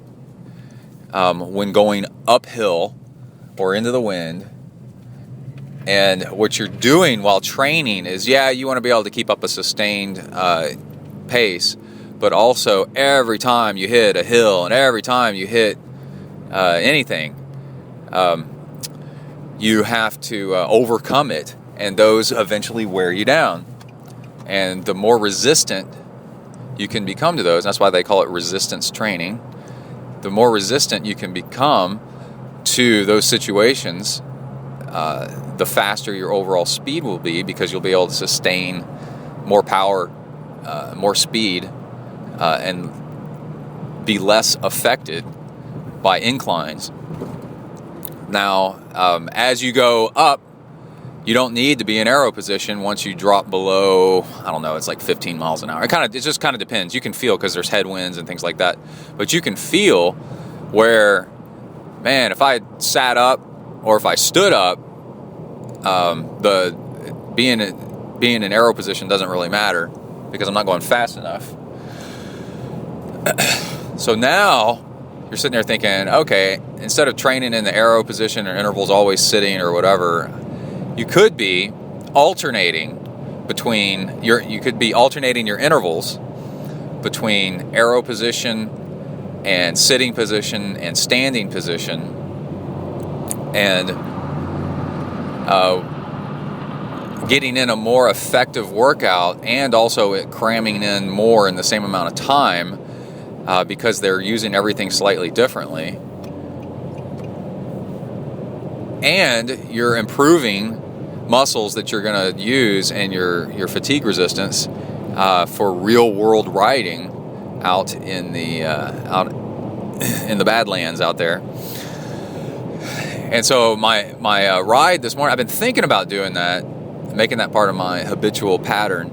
when going uphill or into the wind. And what you're doing while training is, you want to be able to keep up a sustained pace, but also every time you hit a hill and every time you hit anything, you have to overcome it, and those eventually wear you down. And the more resistant you can become to those, that's why they call it resistance training, the more resistant you can become to those situations, the faster your overall speed will be, because you'll be able to sustain more power, more speed, and be less affected by inclines. Now, as you go up, you don't need to be in arrow position once you drop below, I don't know, it's like 15 miles an hour. It just kind of depends. You can feel, because there's headwinds and things like that, but you can feel where, man, if I sat up or if I stood up, being in arrow position doesn't really matter because I'm not going fast enough. So now you're sitting there thinking, okay, instead of training in the arrow position or intervals always sitting or whatever, you could be alternating between you could be alternating your intervals between arrow position and sitting position and standing position, and getting in a more effective workout, and also it cramming in more in the same amount of time, because they're using everything slightly differently. And you're improving muscles that you're going to use and your fatigue resistance for real world riding out in the Badlands out there. And so my ride this morning, I've been thinking about doing that, making that part of my habitual pattern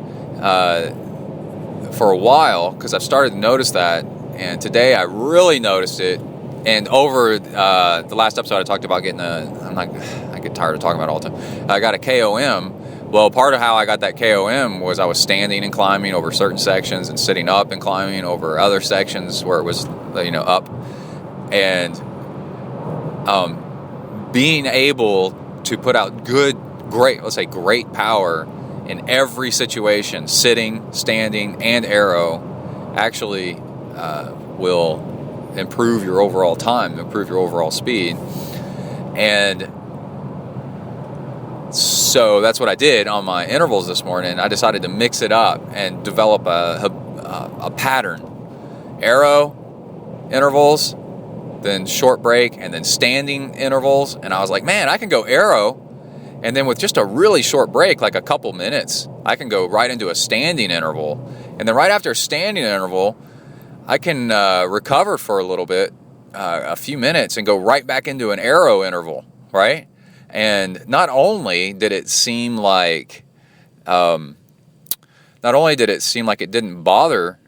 for a while, because I've started to notice that, and today I really noticed it. And over the last episode, I talked about getting I get tired of talking about it all the time. I got a KOM. Well, part of how I got that KOM was I was standing and climbing over certain sections and sitting up and climbing over other sections where it was, up. And being able to put out great power in every situation, sitting, standing, and arrow, actually will improve your overall time, improve your overall speed. And so that's what I did on my intervals this morning. I decided to mix it up and develop a pattern. Arrow intervals, then short break, and then standing intervals. And I was like, man, I can go arrow, and then with just a really short break, like a couple minutes, I can go right into a standing interval. And then right after a standing interval, I can recover for a little bit, a few minutes, and go right back into an arrow interval, right? And not only did it seem like it didn't bother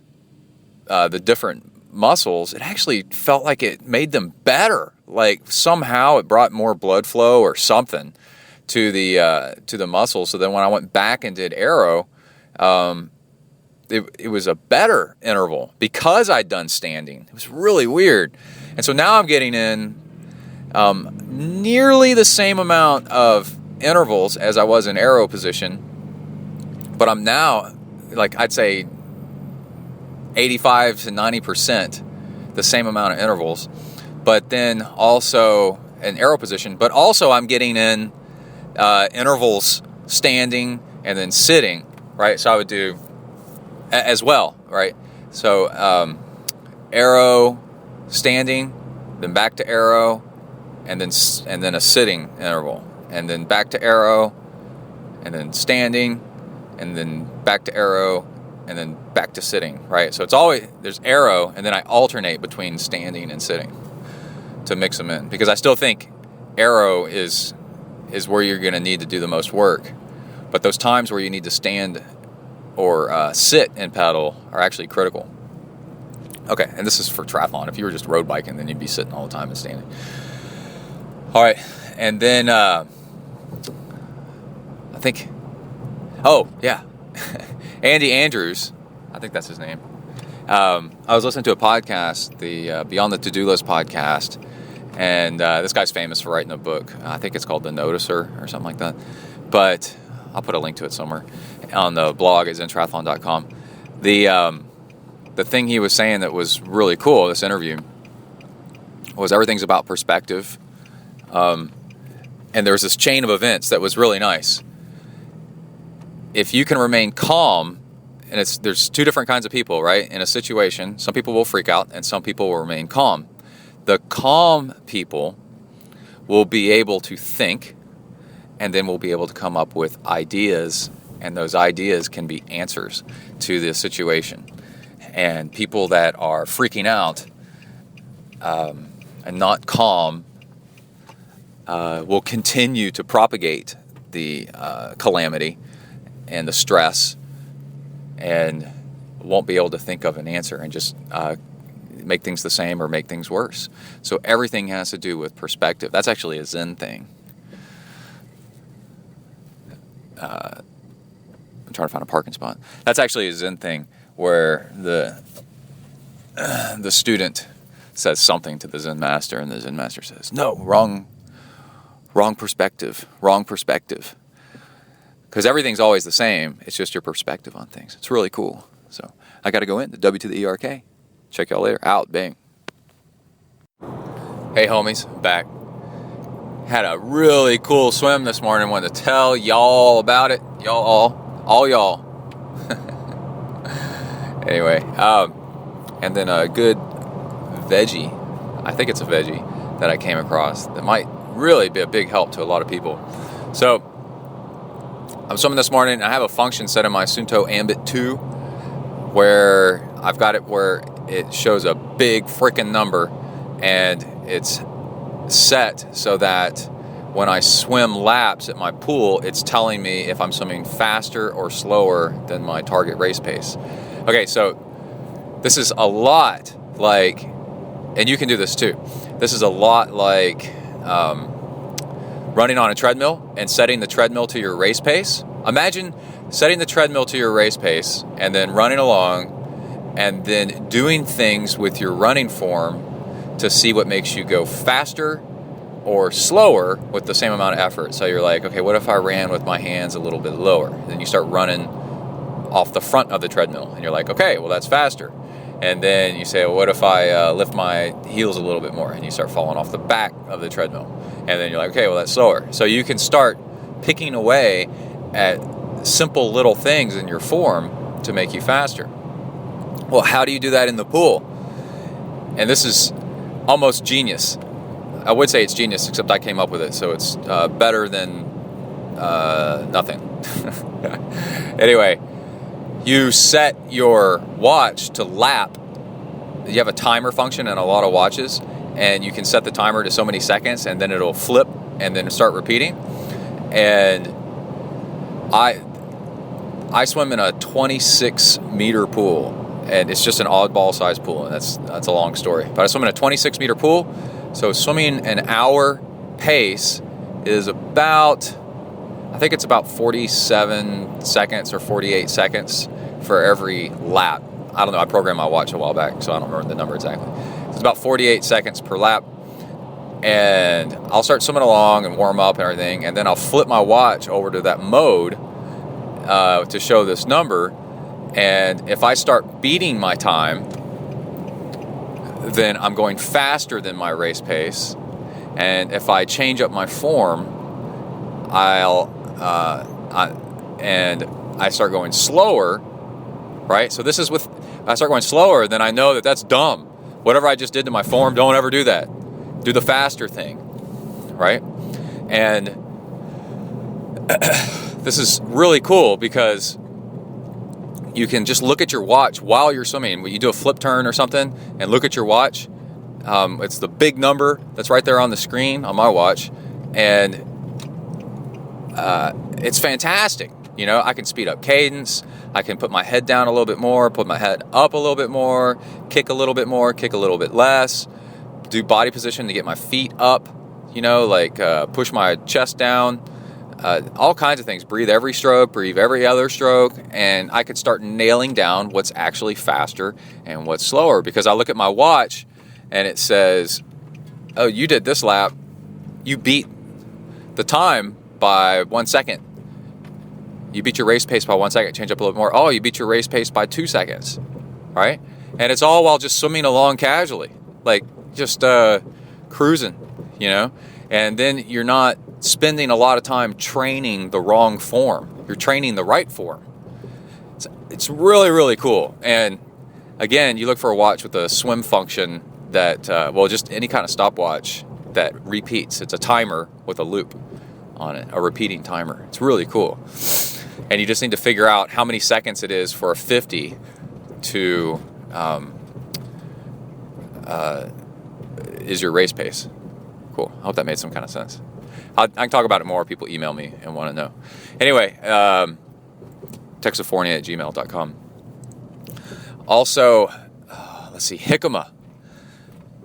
the different muscles, it actually felt like it made them better. Like somehow it brought more blood flow or something to the muscles. So then when I went back and did arrow, it was a better interval because I'd done standing. It was really weird. And so now I'm getting in nearly the same amount of intervals as I was in arrow position, but I'm now, like, I'd say 85 to 90% the same amount of intervals, but then also in arrow position, but also I'm getting in intervals standing and then sitting, right? So I would do as well, right? So arrow, standing, then back to arrow, and then a sitting interval, and then back to arrow, and then standing, and then back to arrow, and then back to sitting, right? So it's always, there's arrow, and then I alternate between standing and sitting to mix them in, because I still think arrow is where you're going to need to do the most work, but those times where you need to stand or sit and pedal are actually critical. Okay, and this is for triathlon. If you were just road biking, then you'd be sitting all the time and standing. All right, and then I think, Andy Andrews, I think that's his name. I was listening to a podcast, the Beyond the To-Do List podcast, and this guy's famous for writing a book. I think it's called The Noticer or something like that. But I'll put a link to it somewhere on the blog at ZenTriathlon.com. The thing he was saying that was really cool, this interview, was everything's about perspective. And there's this chain of events that was really nice. If you can remain calm, and there's two different kinds of people, right? In a situation, some people will freak out and some people will remain calm. The calm people will be able to think, and then will be able to come up with ideas, and those ideas can be answers to the situation. And people that are freaking out and not calm will continue to propagate the calamity and the stress, and won't be able to think of an answer, and just make things the same or make things worse. So everything has to do with perspective. That's actually a Zen thing. I'm trying to find a parking spot. That's actually a Zen thing where the student says something to the Zen master, and the Zen master says, "No, wrong perspective, wrong perspective." because everything's always the same. It's just your perspective on things. It's really cool. So I got to go in, the W to the ERK. Check y'all later. Out. Bang. Hey, homies. Back. Had a really cool swim this morning. Wanted to tell y'all about it. Y'all all y'all. Anyway, and then a good veggie, I think it's a veggie, that I came across that might really be a big help to a lot of people. So, I'm swimming this morning, and I have a function set in my Sunto Ambit 2 where I've got it where it shows a big freaking number, and it's set so that when I swim laps at my pool, it's telling me if I'm swimming faster or slower than my target race pace. Okay, so this is a lot like, and you can do this too, this is a lot like running on a treadmill and setting the treadmill to your race pace. Imagine setting the treadmill to your race pace and then running along and then doing things with your running form to see what makes you go faster or slower with the same amount of effort. So you're like, okay, what if I ran with my hands a little bit lower? Then you start running off the front of the treadmill, and you're like, okay, well, that's faster. And then you say, well, what if I lift my heels a little bit more? And you start falling off the back of the treadmill. And then you're like, okay, well, that's slower. So you can start picking away at simple little things in your form to make you faster. Well, how do you do that in the pool? And this is almost genius. I would say it's genius, except I came up with it, so it's better than nothing. Anyway, you set your watch to lap. You have a timer function in a lot of watches, and you can set the timer to so many seconds, and then it'll flip and then start repeating. And I swim in a 26-meter pool, and it's just an oddball size pool, and that's a long story. But I swim in a 26-meter pool, so swimming an hour pace is about, I think it's about 47 seconds or 48 seconds for every lap. I don't know, I programmed my watch a while back, so I don't remember the number exactly. It's about 48 seconds per lap, and I'll start swimming along and warm up and everything, and then I'll flip my watch over to that mode to show this number, and if I start beating my time, then I'm going faster than my race pace, and if I change up my form, and I start going slower, right? So this is with, I start going slower, then I know that that's dumb. Whatever I just did to my form, don't ever do that. Do the faster thing, right? And this is really cool because you can just look at your watch while you're swimming. When you do a flip turn or something and look at your watch, it's the big number that's right there on the screen on my watch, and it's fantastic. You know, I can speed up cadence. I can put my head down a little bit more, put my head up a little bit more, kick a little bit more, kick a little bit less, do body position to get my feet up, you know, like push my chest down, all kinds of things. Breathe every stroke, breathe every other stroke, and I could start nailing down what's actually faster and what's slower, because I look at my watch and it says, oh, you did this lap, you beat the time by 1 second. You beat your race pace by 1 second, change up a little more. Oh, you beat your race pace by 2 seconds, right? And it's all while just swimming along casually, like just cruising, you know? And then you're not spending a lot of time training the wrong form. You're training the right form. It's really, really cool. And again, you look for a watch with a swim function that, well, just any kind of stopwatch that repeats. It's a timer with a loop on it, a repeating timer. It's really cool. And you just need to figure out how many seconds it is for a 50 to is your race pace. Cool. I hope that made some kind of sense. I can talk about it more. People email me and want to know. Anyway, texafornia@gmail.com. Also, let's see, jicama.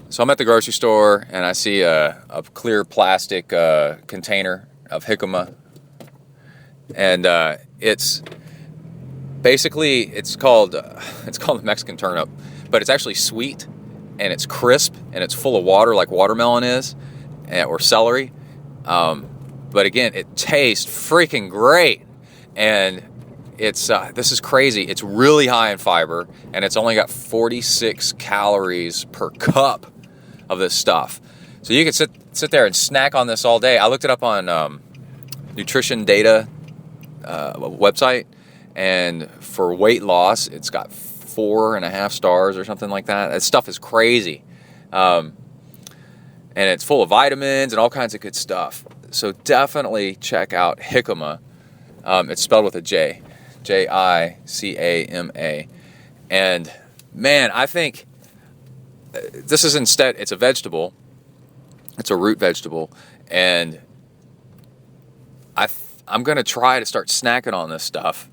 So I'm at the grocery store and I see a clear plastic container of jicama. And it's basically, it's called the Mexican turnip, but it's actually sweet and it's crisp and it's full of water like watermelon is, or celery. But again, it tastes freaking great. And it's this is crazy. It's really high in fiber, and it's only got 46 calories per cup of this stuff. So you can sit there and snack on this all day. I looked it up on Nutrition Data website, and for weight loss, it's got 4.5 stars or something like that. That stuff is crazy. And it's full of vitamins and all kinds of good stuff. So definitely check out jicama. It's spelled with a J. Jicama. And man, I think this is it's a vegetable. It's a root vegetable. And I'm going to try to start snacking on this stuff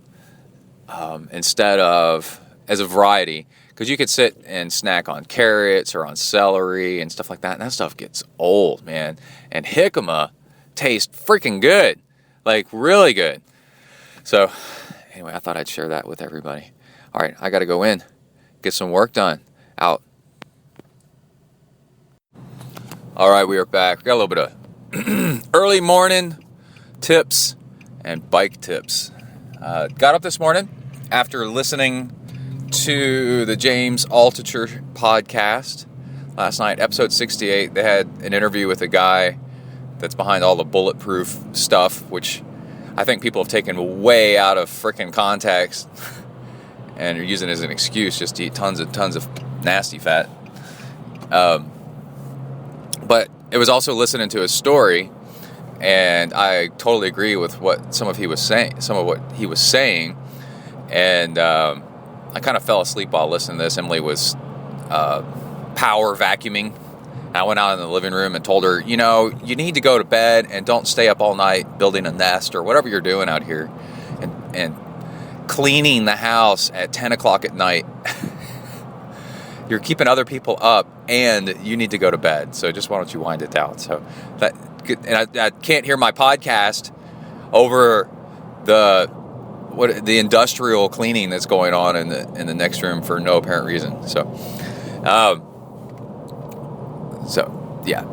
instead of as a variety. Because you could sit and snack on carrots or on celery and stuff like that. And that stuff gets old, man. And jicama tastes freaking good. Like, really good. So, anyway, I thought I'd share that with everybody. All right, I got to go in. Get some work done. Out. All right, we are back. We got a little bit of early morning tips and bike tips. Got up this morning after listening to the James Altucher podcast last night, episode 68. They had an interview with a guy that's behind all the bulletproof stuff, which I think people have taken way out of freaking context and are using it as an excuse just to eat tons of nasty fat. But it was also listening to his story, and I totally agree with some of what he was saying, and I kind of fell asleep while listening to this. Emily was power vacuuming. I went out in the living room and told her, you need to go to bed and don't stay up all night building a nest or whatever you're doing out here and cleaning the house at 10 o'clock at night. You're keeping other people up and you need to go to bed. So just why don't you wind it down? So I can't hear my podcast over the industrial cleaning that's going on in the next room for no apparent reason. So yeah,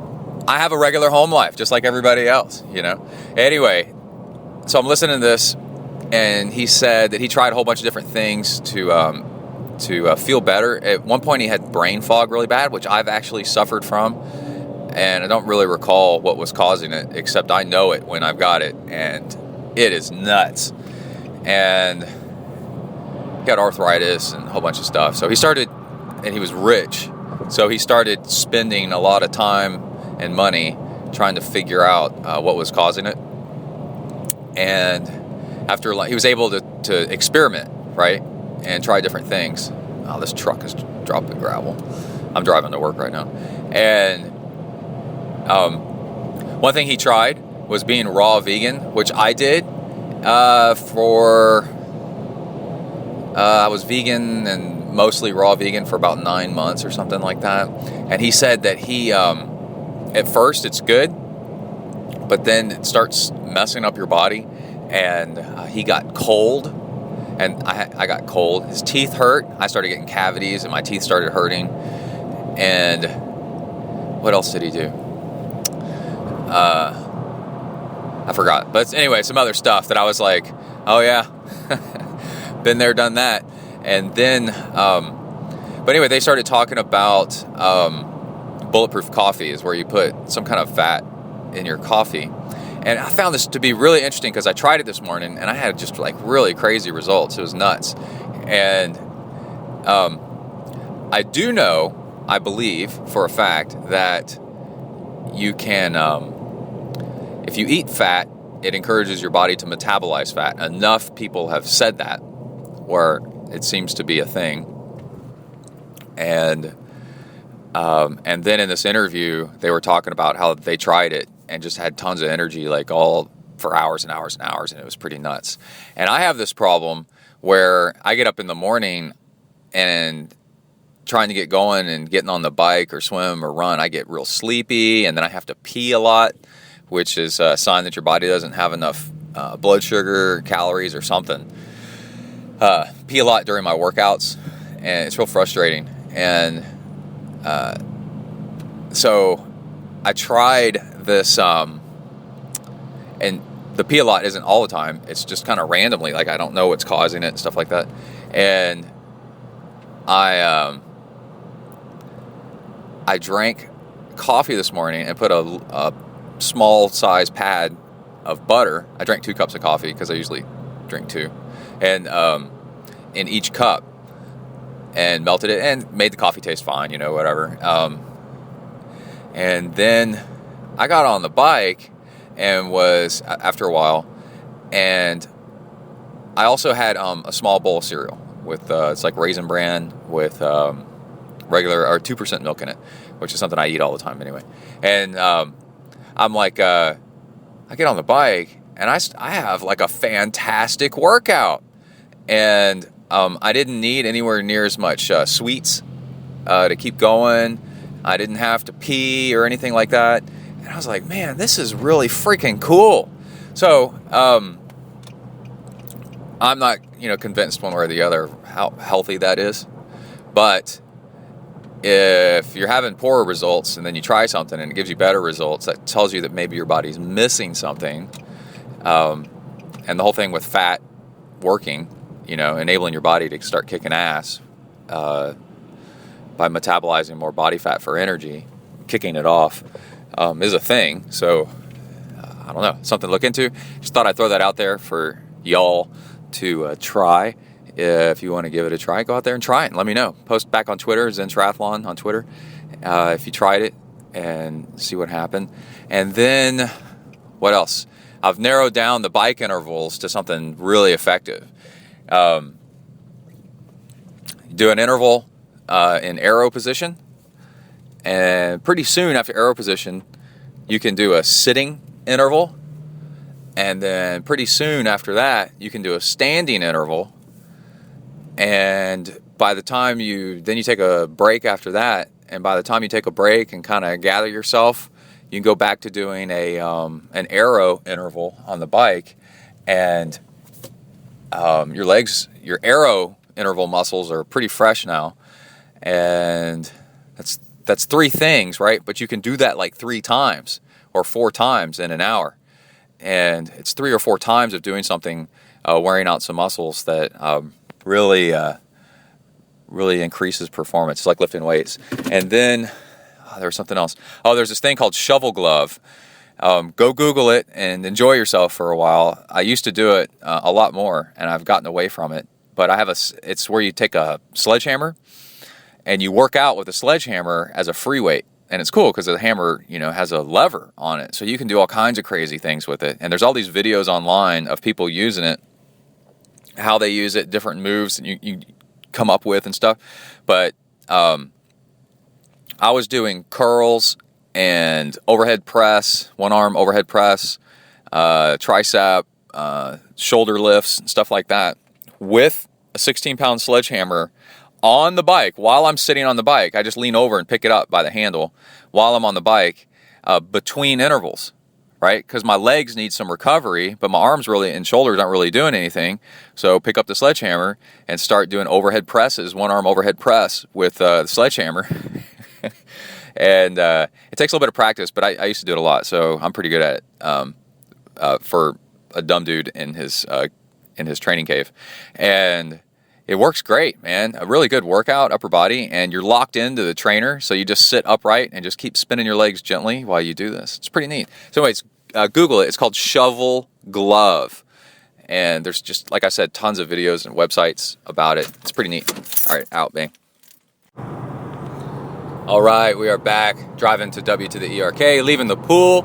I have a regular home life just like everybody else, Anyway, so I'm listening to this, and he said that he tried a whole bunch of different things to feel better. At one point, he had brain fog really bad, which I've actually suffered from, and I don't really recall what was causing it, except I know it when I've got it, and it is nuts. And he got arthritis and a whole bunch of stuff. So he started, and he was rich, so he started spending a lot of time and money trying to figure out what was causing it. And after he was able to experiment, right, and try different things. Oh, this truck is dropping gravel. I'm driving to work right now. And one thing he tried was being raw vegan, which I did I was vegan and mostly raw vegan for about 9 months or something like that. And he said that at first it's good, but then it starts messing up your body. And he got cold, and I got cold. His teeth hurt. I started getting cavities, and my teeth started hurting. And what else did he do? I forgot. But anyway, some other stuff that I was like, oh yeah, been there, done that. And then, but anyway, they started talking about bulletproof coffee is where you put some kind of fat in your coffee. And I found this to be really interesting because I tried it this morning and I had just like really crazy results. It was nuts. And I do know, I believe for a fact that you can, if you eat fat, it encourages your body to metabolize fat. Enough people have said that, where it seems to be a thing. And then in this interview, they were talking about how they tried it and just had tons of energy, like all for hours and hours and hours, and it was pretty nuts. And I have this problem where I get up in the morning and trying to get going and getting on the bike or swim or run, I get real sleepy, and then I have to pee a lot, which is a sign that your body doesn't have enough blood sugar, calories, or something. Pee a lot during my workouts, and it's real frustrating. And so I tried this, and the pee a lot isn't all the time. It's just kind of randomly. Like, I don't know what's causing it and stuff like that. And I drank coffee this morning and put a small size pad of butter. I drank 2 cups of coffee because I usually drink 2, and in each cup, and melted it and made the coffee taste fine, you know, whatever. And then I got on the bike and was, after a while, and I also had a small bowl of cereal with it's like Raisin Bran with regular or 2% milk in it, which is something I eat all the time anyway. And I'm like, I get on the bike and I have like a fantastic workout, and I didn't need anywhere near as much sweets to keep going. I didn't have to pee or anything like that. And I was like, man, this is really freaking cool. So I'm not, convinced one way or the other how healthy that is. But if you're having poorer results and then you try something and it gives you better results, that tells you that maybe your body's missing something. And the whole thing with fat working, enabling your body to start kicking ass by metabolizing more body fat for energy, kicking it off, is a thing. So, I don't know, something to look into. Just thought I'd throw that out there for y'all to try. If you want to give it a try, go out there and try it and let me know. Post back on Twitter, ZenTriathlon on Twitter, if you tried it, and see what happened. And then, what else? I've narrowed down the bike intervals to something really effective. Do an interval in arrow position, and pretty soon after arrow position, you can do a sitting interval, and then pretty soon after that, you can do a standing interval. And by the time you take a break after that, and by the time you take a break and kind of gather yourself, you can go back to doing an arrow interval on the bike, and your arrow interval muscles are pretty fresh now, and that's 3 things, right? But you can do that like 3 times or 4 times in an hour, and it's 3 or 4 times of doing something, wearing out some muscles that really increases performance. It's like lifting weights. And then there was something else. There's this thing called shovelglove. Go Google it and enjoy yourself for a while. I used to do it a lot more, and I've gotten away from it. But it's where you take a sledgehammer and you work out with a sledgehammer as a free weight. And it's cool because the hammer, has a lever on it. So you can do all kinds of crazy things with it. And there's all these videos online of people using it, how they use it, different moves that you come up with and stuff. But I was doing curls and overhead press, 1-arm overhead press, tricep, shoulder lifts and stuff like that with a 16-pound sledgehammer on the bike while I'm sitting on the bike. I just lean over and pick it up by the handle while I'm on the bike between intervals, right? Because my legs need some recovery, but my arms and shoulders aren't really doing anything. So pick up the sledgehammer and start doing overhead presses, 1-arm overhead press with the sledgehammer. And it takes a little bit of practice, but I used to do it a lot, so I'm pretty good at it for a dumb dude in his training cave. And it works great, man. A really good workout, upper body, and you're locked into the trainer, so you just sit upright and just keep spinning your legs gently while you do this. It's pretty neat. So anyways, Google it. It's called shovelglove. And there's just, like I said, tons of videos and websites about it. It's pretty neat. All right, out, bang. All right, we are back, driving to W to the ERK, leaving the pool.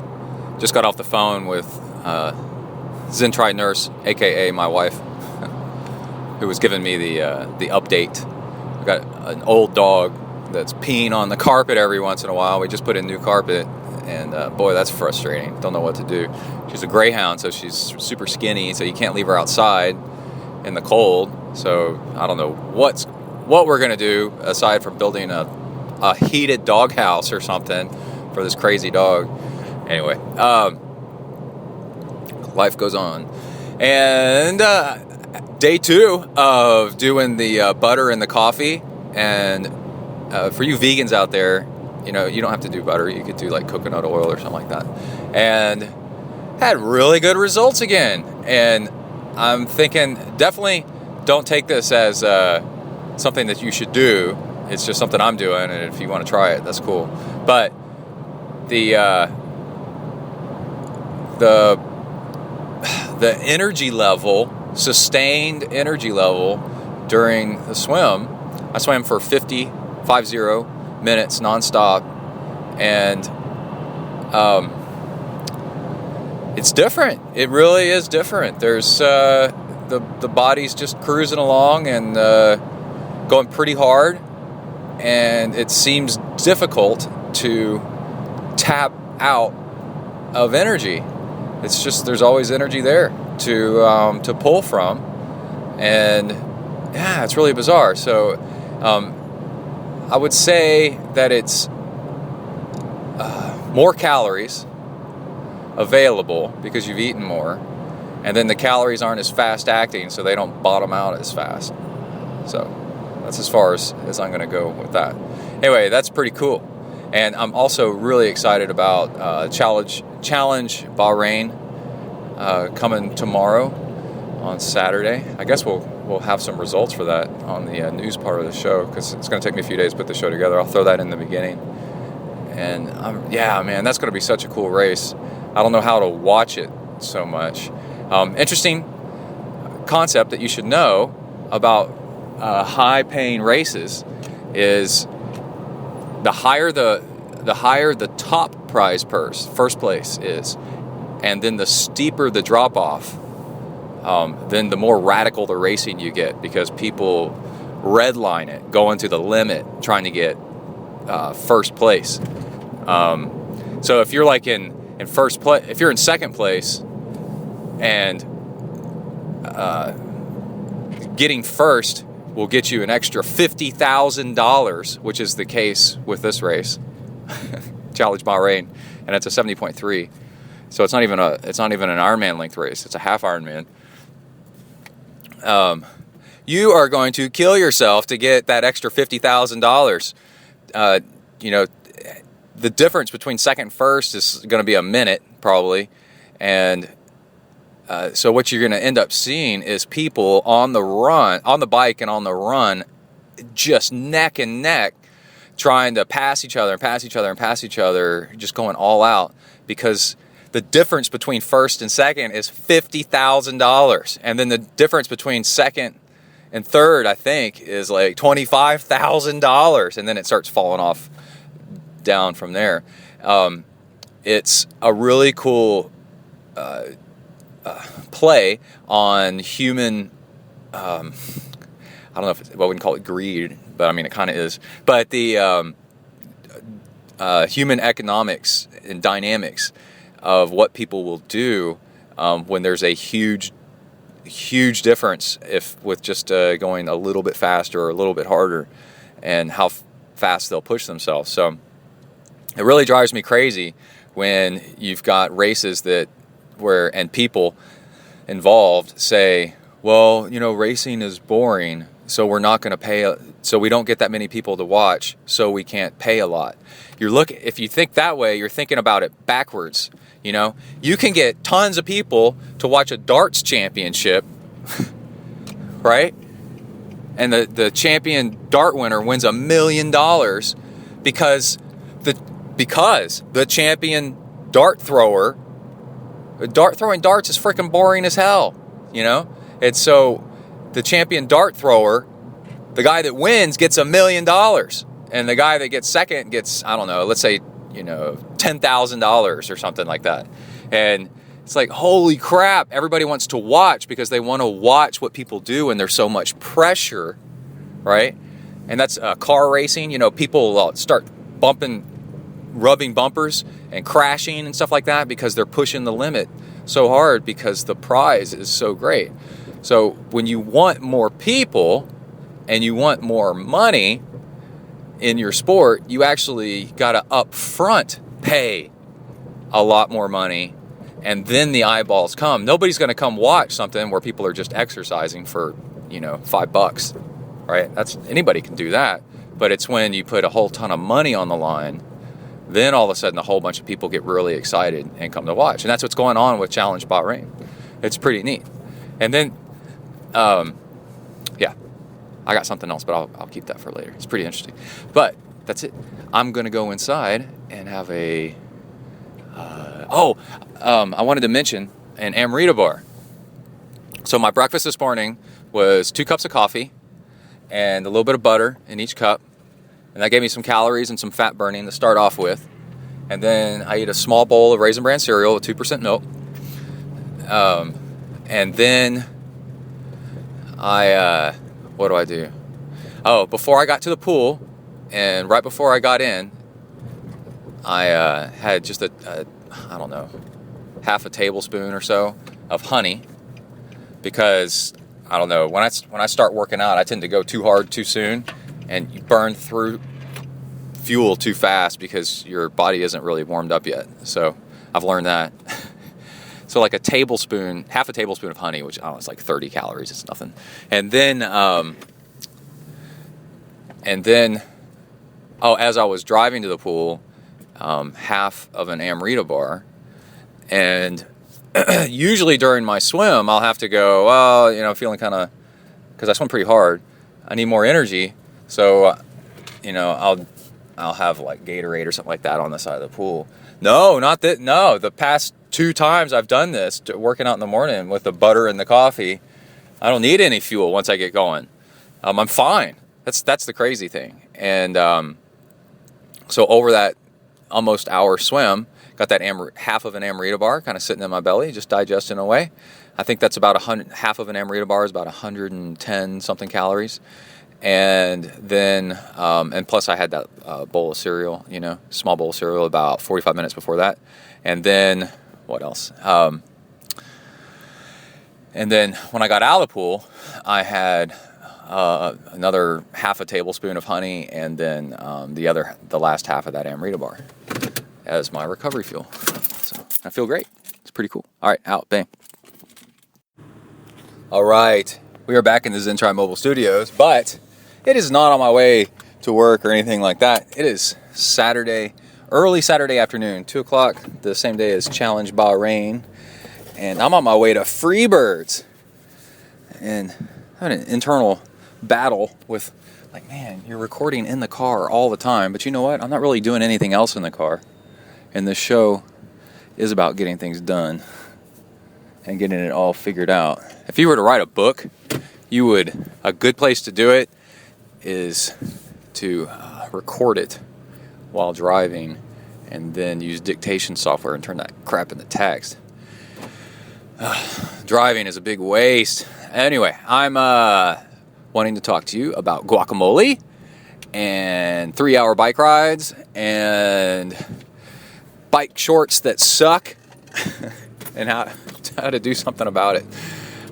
Just got off the phone with ZenTri nurse, a.k.a. my wife, who was giving me the update. I've got an old dog that's peeing on the carpet every once in a while. We just put in new carpet, and boy, that's frustrating. Don't know what to do. She's a greyhound, so she's super skinny, so you can't leave her outside in the cold. So I don't know what we're going to do aside from building a heated doghouse or something for this crazy dog. Anyway, life goes on. And day 2 of doing the butter and the coffee. And for you vegans out there, you don't have to do butter. You could do like coconut oil or something like that. And had really good results again. And I'm thinking, definitely don't take this as something that you should do. It's just something I'm doing, and if you want to try it, that's cool. But the energy level, sustained energy level during the swim, I swam for 50 minutes nonstop, and it's different. It really is different. There's the body's just cruising along and going pretty hard, and it seems difficult to tap out of energy. It's just there's always energy there to pull from, and yeah, it's really bizarre. So I would say that it's more calories available because you've eaten more, and then the calories aren't as fast acting, so they don't bottom out as fast. So that's as far as I'm going to go with that. Anyway, that's pretty cool. And I'm also really excited about Challenge Bahrain coming tomorrow on Saturday. I guess we'll have some results for that on the news part of the show, because it's going to take me a few days to put the show together. I'll throw that in the beginning. And yeah, man, that's going to be such a cool race. I don't know how to watch it so much. Interesting concept that you should know about high-paying races is the higher the top prize purse, first place is, and then the steeper the drop-off, then the more radical the racing you get, because people redline it, going to the limit, trying to get first place. So if you're like in first place, if you're in second place, and getting first will get you an extra $50,000, which is the case with this race, Challenge Bahrain, and it's a 70.3. So it's not even an Ironman length race; it's a half Ironman. You are going to kill yourself to get that extra $50,000. The difference between second and first is going to be a minute probably, and so what you're going to end up seeing is people on the bike and on the run, just neck and neck, trying to pass each other, just going all out, because the difference between first and second is $50,000. And then the difference between second and third, I think, is like $25,000. And then it starts falling off down from there. It's a really cool play on human, I don't know if I wouldn't call it greed, but I mean, it kind of is. But the human economics and dynamics of what people will do when there's a huge difference with just going a little bit faster or a little bit harder, and how fast they'll push themselves. So it really drives me crazy when you've got races and people involved say, well, racing is boring, so we're not going to pay, so we don't get that many people to watch, so we can't pay a lot. If you think that way, you're thinking about it backwards. You can get tons of people to watch a darts championship, right? And the champion dart winner wins $1 million because the champion dart thrower, throwing darts is freaking boring as hell, And so the champion dart thrower, the guy that wins, gets $1 million, and the guy that gets second gets, I don't know, let's say, $10,000 or something like that. And it's like, holy crap, everybody wants to watch because they want to watch what people do, and there's so much pressure, right? And that's car racing. People start rubbing bumpers and crashing and stuff like that because they're pushing the limit so hard because the prize is so great. So when you want more people and you want more money in your sport, you actually got to up front pay a lot more money, and then the eyeballs come. Nobody's going to come watch something where people are just exercising for, $5, right? Anybody can do that, but it's when you put a whole ton of money on the line then all of a sudden a whole bunch of people get really excited and come to watch. And that's what's going on with Challenge Bahrain. It's pretty neat. And then, yeah, I got something else, but I'll keep that for later. It's pretty interesting. But that's it. I'm going to go inside and have a... I wanted to mention an Amrita bar. So my breakfast this morning was 2 cups of coffee and a little bit of butter in each cup. And that gave me some calories and some fat burning to start off with. And then I eat a small bowl of Raisin Bran cereal with 2% milk. And then what do I do? Oh, before I got to the pool and right before I got in, I had just I don't know, half a tablespoon or so of honey, because I don't know, when I start working out, I tend to go too hard too soon, and you burn through fuel too fast because your body isn't really warmed up yet. So I've learned that. So like half a tablespoon of honey, which I don't know, it's like 30 calories. It's nothing. And then as I was driving to the pool, half of an Amrita bar. And usually during my swim, I'll have to go, well, feeling kind of, because I swim pretty hard, I need more energy. So, I'll have like Gatorade or something like that on the side of the pool. No, not that. No, the past 2 times I've done this, working out in the morning with the butter and the coffee, I don't need any fuel once I get going. I'm fine. That's the crazy thing. And so over that almost hour swim, got that half of an Amrita bar kind of sitting in my belly, just digesting away. I think that's about half of an Amrita bar is about 110 something calories. And then, and plus I had that bowl of cereal, small bowl of cereal about 45 minutes before that. And then, what else? And then when I got out of the pool, I had another half a tablespoon of honey, and then the last half of that Amrita bar as my recovery fuel. So I feel great. It's pretty cool. All right, out, bang. All right, we are back in the ZenTri mobile studios, but it is not on my way to work or anything like that. It is early Saturday afternoon, 2 o'clock, the same day as Challenge Bahrain, and I'm on my way to Freebirds. And I had an internal battle with, like, man, you're recording in the car all the time, but you know what? I'm not really doing anything else in the car. And this show is about getting things done and getting it all figured out. If you were to write a book, a good place to do it is to record it while driving and then use dictation software and turn that crap into text. Driving is a big waste. Anyway, I'm wanting to talk to you about guacamole and 3-hour bike rides and bike shorts that suck and how to do something about it.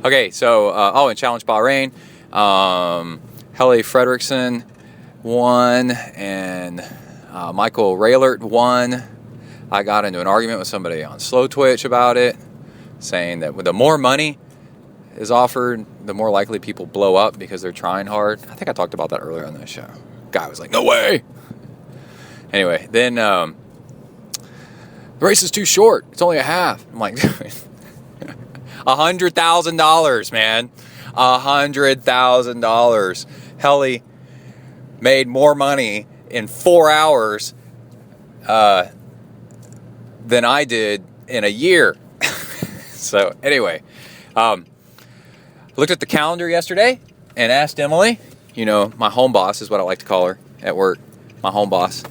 Okay, so, in Challenge Bahrain, Helle Fredrickson won and Michael Raylert won. I got into an argument with somebody on Slow Twitch about it, saying that the more money is offered, the more likely people blow up because they're trying hard. I think I talked about that earlier on the show. Guy was like, no way. Anyway, then the race is too short. It's only a half. I'm like, $100,000, man. $100,000. Helle made more money in 4 hours than I did in a year. So anyway, looked at the calendar yesterday and asked Emily, my home boss is what I like to call her at work, my home boss,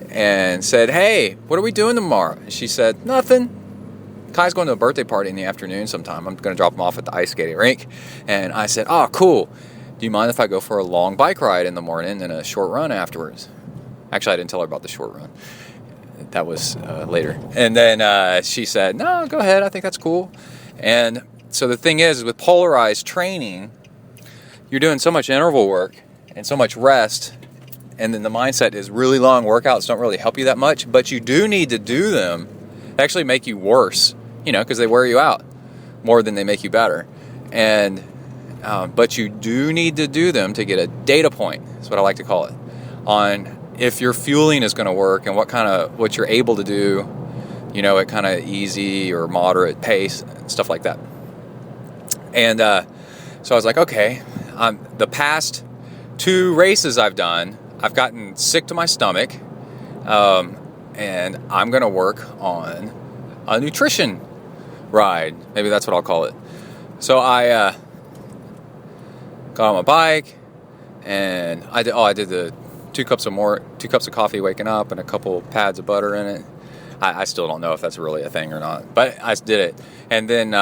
and said, hey, what are we doing tomorrow? And she said, nothing. Kai's going to a birthday party in the afternoon sometime. I'm going to drop him off at the ice skating rink. And I said, oh, cool. Do you mind if I go for a long bike ride in the morning and a short run afterwards? Actually, I didn't tell her about the short run. That was later. And then she said, no, go ahead. I think that's cool. And so the thing is, with polarized training, you're doing so much interval work and so much rest. And then the mindset is really long workouts don't really help you that much. But you do need to do them. They actually make you worse, because they wear you out more than they make you better. And but you do need to do them to get a data point. That's what I like to call it. On if your fueling is going to work and what you're able to do, at kind of easy or moderate pace, stuff like that. And so I was like, okay, the past 2 races I've done, I've gotten sick to my stomach, and I'm going to work on a nutrition ride. Maybe that's what I'll call it. So I got on my bike, and I did the 2 cups of coffee waking up and a couple pads of butter in it. I still don't know if that's really a thing or not, but I did it. And then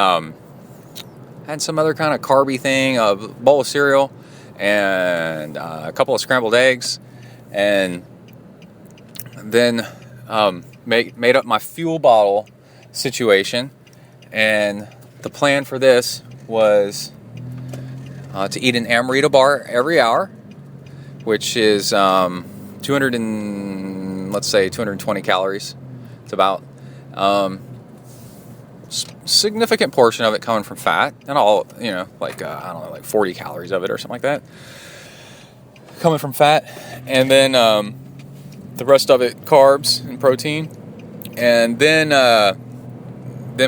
had some other kind of carby thing, a bowl of cereal and a couple of scrambled eggs, and then made up my fuel bottle situation. And the plan for this was to eat an Amarita bar every hour, which is 220 calories. It's about significant portion of it coming from fat, and all like 40 calories of it or something like that coming from fat, and then the rest of it carbs and protein, and then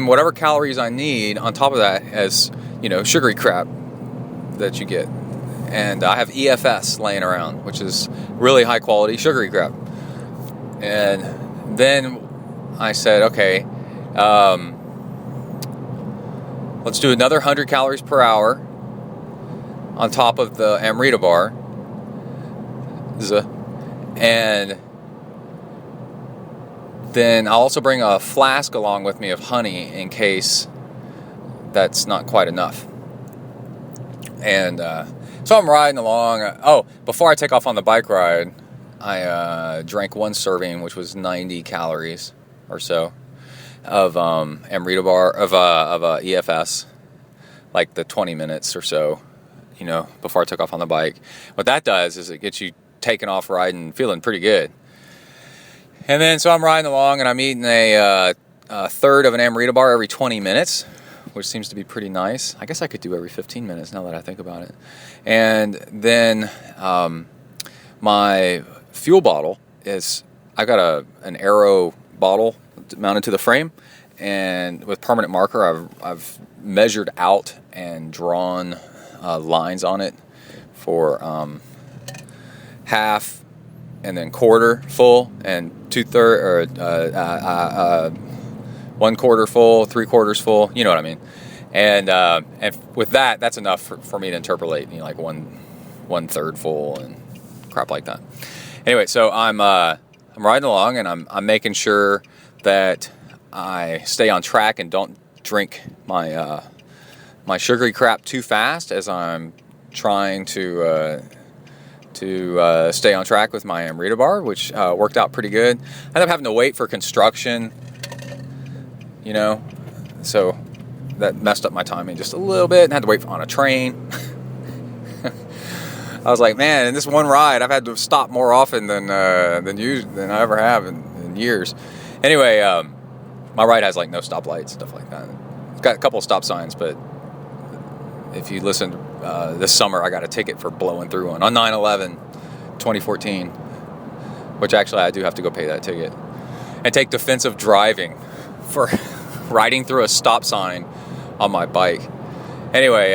whatever calories I need on top of that as sugary crap that you get. And I have EFS laying around, which is really high quality sugary crap. And then I said, okay, let's do another 100 calories per hour on top of the Amarita bar. And then I'll also bring a flask along with me of honey in case that's not quite enough. And so I'm riding along. Before I take off on the bike ride, I drank 1 serving, which was 90 calories or so of Amarita bar of EFS, like the 20 minutes or so, before I took off on the bike. What that does is it gets you taking off riding, feeling pretty good. And then so I'm riding along, and I'm eating a third of an Amarita bar every 20 minutes, which seems to be pretty nice. I guess I could do every 15 minutes now that I think about it. And then my fuel bottle is, I got an Aero bottle mounted to the frame, and with permanent marker I've measured out and drawn lines on it for half and then quarter full and 2/3 or 1/4 full, 3/4 full, you know what I mean. And with that's enough for me to interpolate, like 1/3 full and crap like that. Anyway, so I'm riding along, and I'm making sure that I stay on track and don't drink my my sugary crap too fast as I'm trying to stay on track with my Amarita bar, which worked out pretty good. I ended up having to wait for construction, so that messed up my timing just a little bit, and had to wait on a train. I was like, man, in this one ride, I've had to stop more often than I ever have in years. Anyway, my ride has no stoplights, stuff like that. It's got a couple of stop signs, but if you listen, this summer I got a ticket for blowing through one on 9/11, 2014, which actually I do have to go pay that ticket and take defensive driving for riding through a stop sign on my bike. Anyway,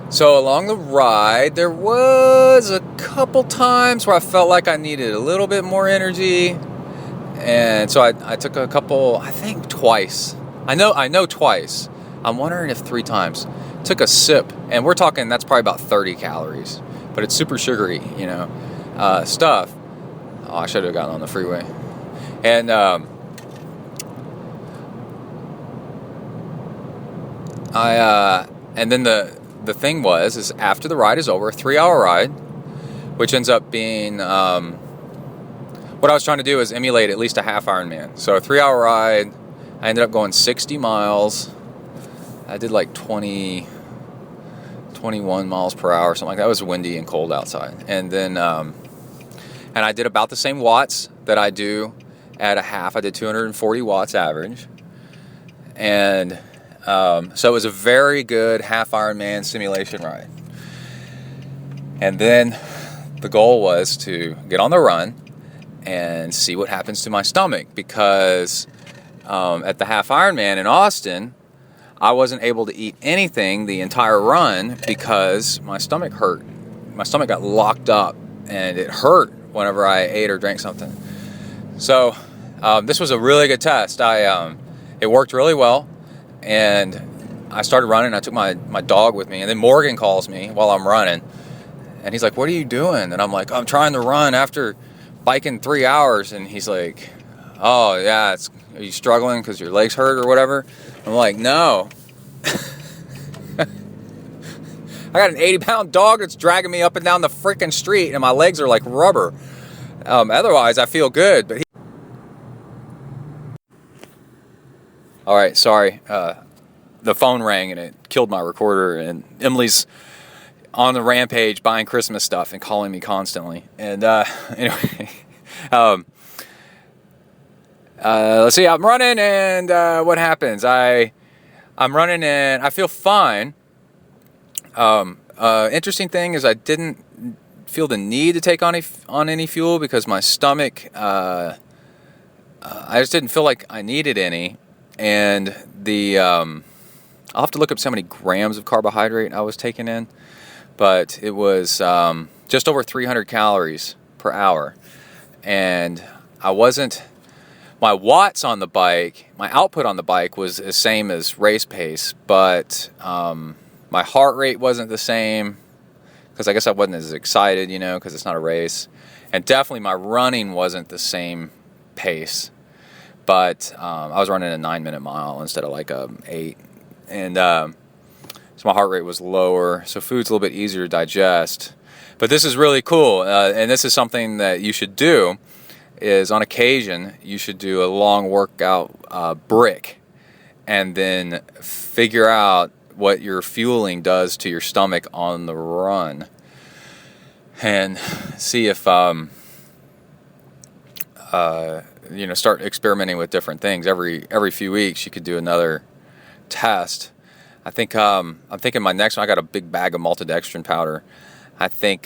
so along the ride, there was a couple times where I felt like I needed a little bit more energy, and so I took a couple, I think twice. I know twice. I'm wondering if 3 times. Took a sip, and we're talking that's probably about 30 calories, but it's super sugary, stuff. Oh, I should have gotten on the freeway. And and then the thing is after the ride is over, a 3-hour ride, which ends up being what I was trying to do is emulate at least a half Ironman. So a 3-hour ride, I ended up going 60 miles. I did 21 miles per hour, something like that. It was windy and cold outside. And then and I did about the same watts that I do at a half. I did 240 watts average. And so it was a very good half Ironman simulation ride. And then the goal was to get on the run and see what happens to my stomach, because at the Half Ironman in Austin, I wasn't able to eat anything the entire run because my stomach hurt. My stomach got locked up and it hurt whenever I ate or drank something. So this was a really good test. It worked really well, and I started running. I took my dog with me, and then Morgan calls me while I'm running, and he's like, "What are you doing?" And I'm like, "I'm trying to run after biking 3 hours." And he's like, "Oh yeah, are you struggling because your legs hurt or whatever?" I'm like, "No." I got an 80-pound dog that's dragging me up and down the freaking street, and my legs are like rubber. Otherwise, I feel good. But all right, sorry. The phone rang and it killed my recorder, and Emily's on the rampage buying Christmas stuff and calling me constantly. And anyway, let's see. I'm running, and what happens? I'm running, and I feel fine. Interesting thing is I didn't feel the need to take on any fuel because my stomach, I just didn't feel like I needed any. And I'll have to look up how many grams of carbohydrate I was taking in, but it was just over 300 calories per hour. And my watts on the bike, my output on the bike was the same as race pace, but my heart rate wasn't the same because I guess I wasn't as excited, because it's not a race. And definitely my running wasn't the same pace, but I was running a 9-minute mile instead of like a 8. And so my heart rate was lower, so food's a little bit easier to digest. But this is really cool, and this is something that you should do, is on occasion you should do a long workout brick and then figure out what your fueling does to your stomach on the run, and see if start experimenting with different things. Every few weeks you could do another test. I think I'm thinking my next one, I got a big bag of maltodextrin powder. I think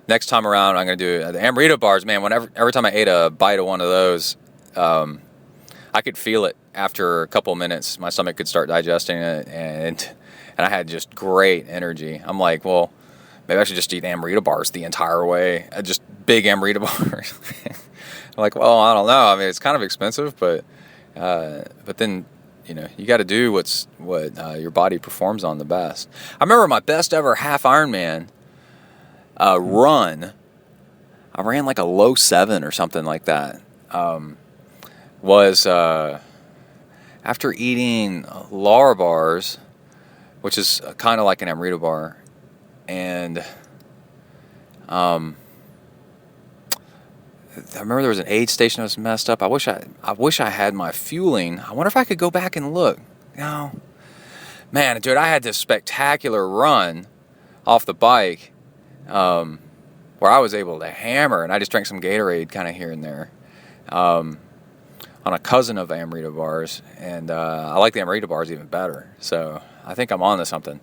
next time around I'm going to do the Amrita bars. Man, every time I ate a bite of one of those, I could feel it after a couple of minutes. My stomach could start digesting it, and I had just great energy. I'm like, well, maybe I should just eat Amrita bars the entire way. Just big Amrita bars. I'm like, well, I don't know. I mean, it's kind of expensive, but then you got to do what your body performs on the best. I remember my best ever half Ironman run. I ran like a low 7 or something like that. Was after eating Lara bars, which is kind of like an Amrita bar, and I remember there was an aid station that was messed up. I wish I had my fueling. I wonder if I could go back and look. No, man, dude, I had this spectacular run off the bike where I was able to hammer, and I just drank some Gatorade kind of here and there. On a cousin of Amrita bars, and I like the Amrita bars even better. So I think I'm on to something.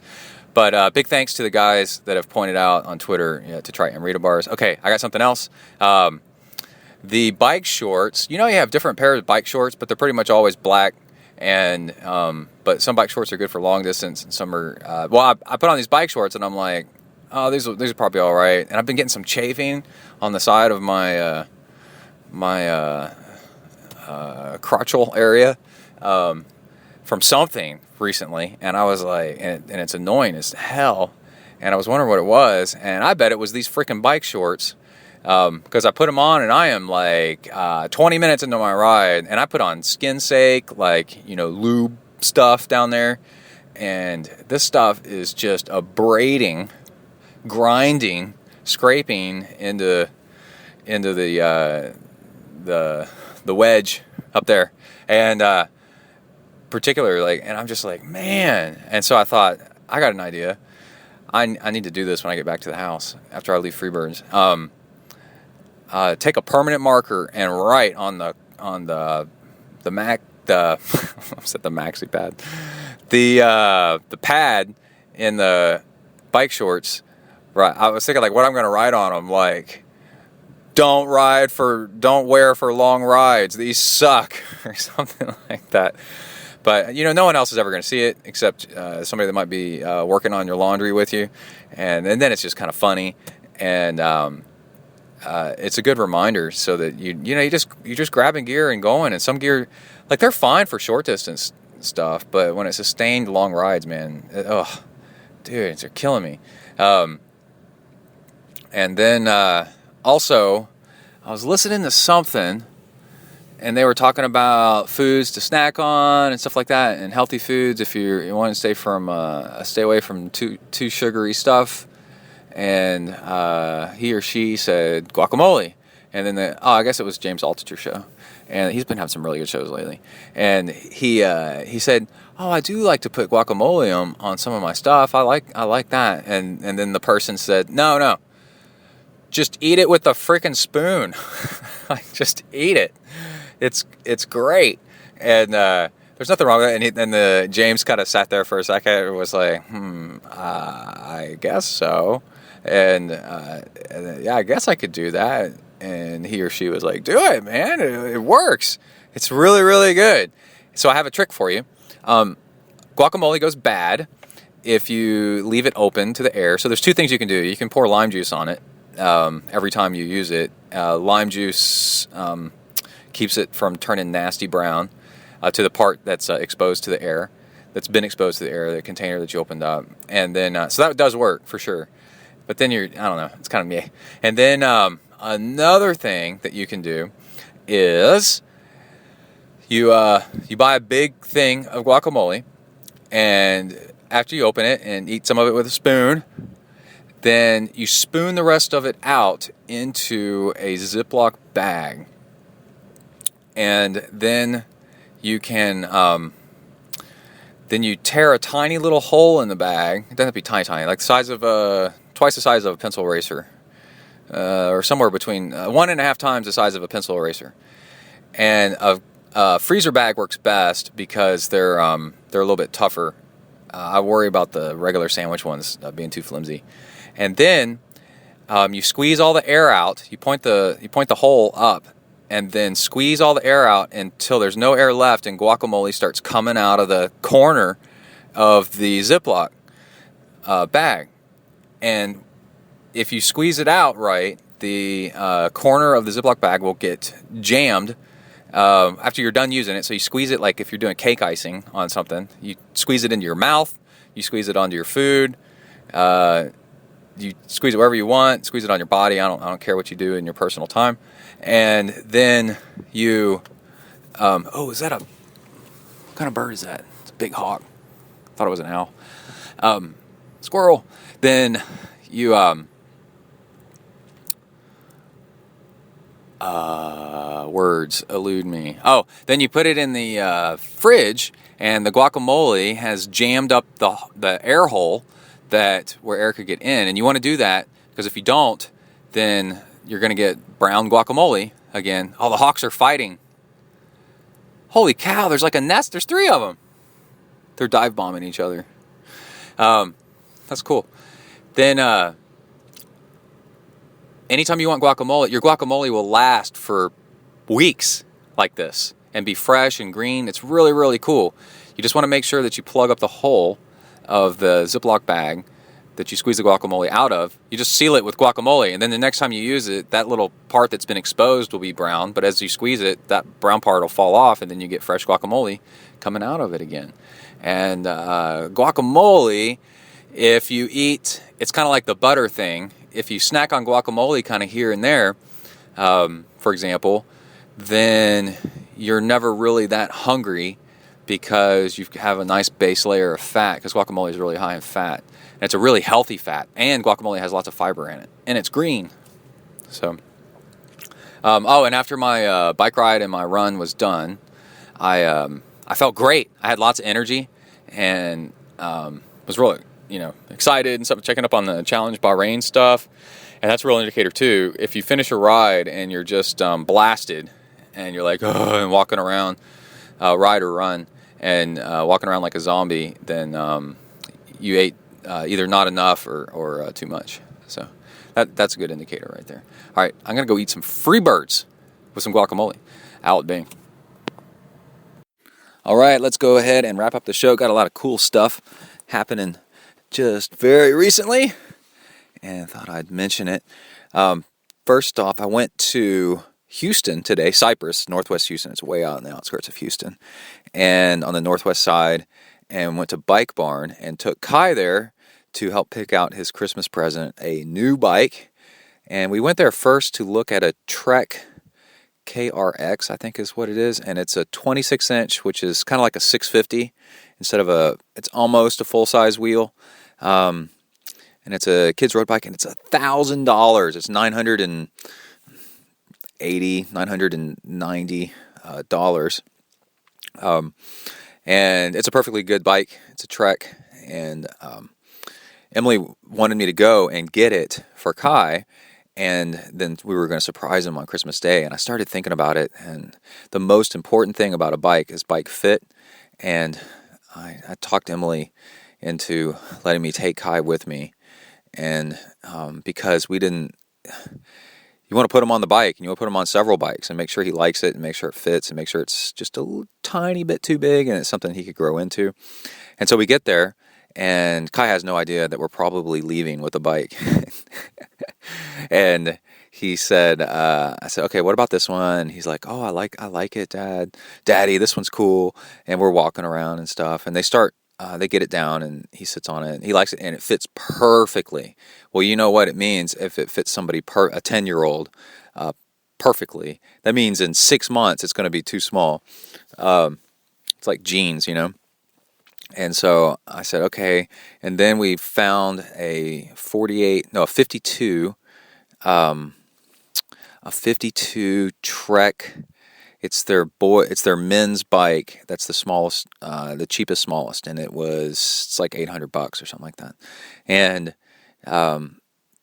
But big thanks to the guys that have pointed out on Twitter to try Amrita bars. Okay, I got something else. The bike shorts, you have different pairs of bike shorts, but they're pretty much always black. And but some bike shorts are good for long distance, and some are. I put on these bike shorts, and I'm like, oh, these are probably all right. And I've been getting some chafing on the side of my crotchal area from something recently, and I was like, and it's annoying as hell. And I was wondering what it was, and I bet it was these freaking bike shorts. Because I put them on, and I am like 20 minutes into my ride, and I put on skin sake, like, lube stuff down there, and this stuff is just abrading, grinding, scraping into the wedge up there, and particularly and I'm just like, man. And so I thought, I got an idea. I need to do this when I get back to the house after I leave Freebirds. Take a permanent marker and write on the maxi pad, the pad in the bike shorts, Right. I was thinking like what I'm going to write on them, like don't wear for long rides. These suck or something like that. But, no one else is ever going to see it except somebody that might be working on your laundry with you. And then it's just kind of funny. And it's a good reminder so that you're just grabbing gear and going. And some gear, like they're fine for short distance stuff. But when it's sustained long rides, man, dude, they're killing me. And then also, I was listening to something. And they were talking about foods to snack on and stuff like that, and healthy foods if you want to stay away from too sugary stuff. And he or she said guacamole, and then I guess it was James Altucher's show, and he's been having some really good shows lately. And he said, I do like to put guacamole on some of my stuff. I like that. And then the person said, no, just eat it with a freaking spoon. Like just eat it. It's great, and there's nothing wrong with it. And the James kind of sat there for a second and was like, I guess so, and yeah, I guess I could do that. And he or she was like, do it, man, it works. It's really, really good. So I have a trick for you. Guacamole goes bad if you leave it open to the air. So there's two things you can do. You can pour lime juice on it every time you use it. Lime juice keeps it from turning nasty brown to the part that's exposed to the air, that's been exposed to the air, the container that you opened up. And then, so that does work for sure. But then I don't know, it's kind of meh. And then another thing that you can do is you buy a big thing of guacamole, and after you open it and eat some of it with a spoon, then you spoon the rest of it out into a Ziploc bag. And then you can, then you tear a tiny little hole in the bag. It doesn't have to be tiny, like the size of twice the size of a pencil eraser, or somewhere between 1.5 times the size of a pencil eraser. And a freezer bag works best because they're a little bit tougher. I worry about the regular sandwich ones being too flimsy. And then you squeeze all the air out. You point the hole up. And then squeeze all the air out until there's no air left, and guacamole starts coming out of the corner of the Ziploc bag. And if you squeeze it out right, the corner of the Ziploc bag will get jammed after you're done using it. So you squeeze it like if you're doing cake icing on something. You squeeze it into your mouth. You squeeze it onto your food. You squeeze it wherever you want. Squeeze it on your body. I don't care what you do in your personal time. And then you, is that what kind of bird is that? It's a big hawk. Thought it was an owl. Squirrel. Then you, words elude me. Then you put it in the fridge, and the guacamole has jammed up the air hole where air could get in. And you want to do that because if you don't, then you're going to get brown guacamole again. The hawks are fighting. Holy cow, there's like a nest. There's 3 of them. They're dive bombing each other. That's cool. Then anytime you want guacamole, your guacamole will last for weeks like this and be fresh and green. It's really, really cool. You just want to make sure that you plug up the hole of the Ziploc bag that you squeeze the guacamole out of. You just seal it with guacamole, and then the next time you use it, that little part that's been exposed will be brown, but as you squeeze it, that brown part will fall off, and then you get fresh guacamole coming out of it again. And guacamole, if you eat, it's kind of like the butter thing. If you snack on guacamole kind of here and there, for example, then you're never really that hungry because you have a nice base layer of fat, because guacamole is really high in fat. And it's a really healthy fat, and guacamole has lots of fiber in it, and it's green. So, and after my bike ride and my run was done, I felt great. I had lots of energy, and was really, excited and stuff, checking up on the Challenge Bahrain stuff. And that's a real indicator too. If you finish a ride and you're just blasted, and you're like, and walking around, ride or run, and walking around like a zombie, then you ate either not enough or too much. So that's a good indicator right there. All right, I'm going to go eat some Freebirds with some guacamole. Out Bing. All right, let's go ahead and wrap up the show. Got a lot of cool stuff happening just very recently, and thought I'd mention it. First off, I went to Houston today, Cypress, northwest Houston. It's way out in the outskirts of Houston, and on the northwest side, and went to Bike Barn and took Kai there to help pick out his Christmas present, a new bike. And we went there first to look at a Trek KRX, I think is what it is, and it's a 26-inch, which is kind of like a 650 instead of it's almost a full-size wheel, and it's a kid's road bike, and it's $1,000. It's $990 dollars, and it's a perfectly good bike. It's a Trek, and Emily wanted me to go and get it for Kai. And then we were going to surprise him on Christmas Day. And I started thinking about it. And the most important thing about a bike is bike fit. And I talked Emily into letting me take Kai with me. And because you want to put him on the bike, and you want to put him on several bikes and make sure he likes it and make sure it fits and make sure it's just a tiny bit too big and it's something he could grow into. And so we get there, and Kai has no idea that we're probably leaving with the bike. And he said, I said, okay, what about this one? He's like, oh, I like it, Daddy, this one's cool. And we're walking around and stuff, and they get it down, and he sits on it, and he likes it, and it fits perfectly. Well, you know what it means if it fits somebody, a 10-year-old, perfectly. That means in 6 months it's going to be too small. It's like jeans, you know. And so I said, okay. And then we found a 52 Trek. It's their men's bike. That's the smallest, the cheapest, smallest. And it's like $800 or something like that. And,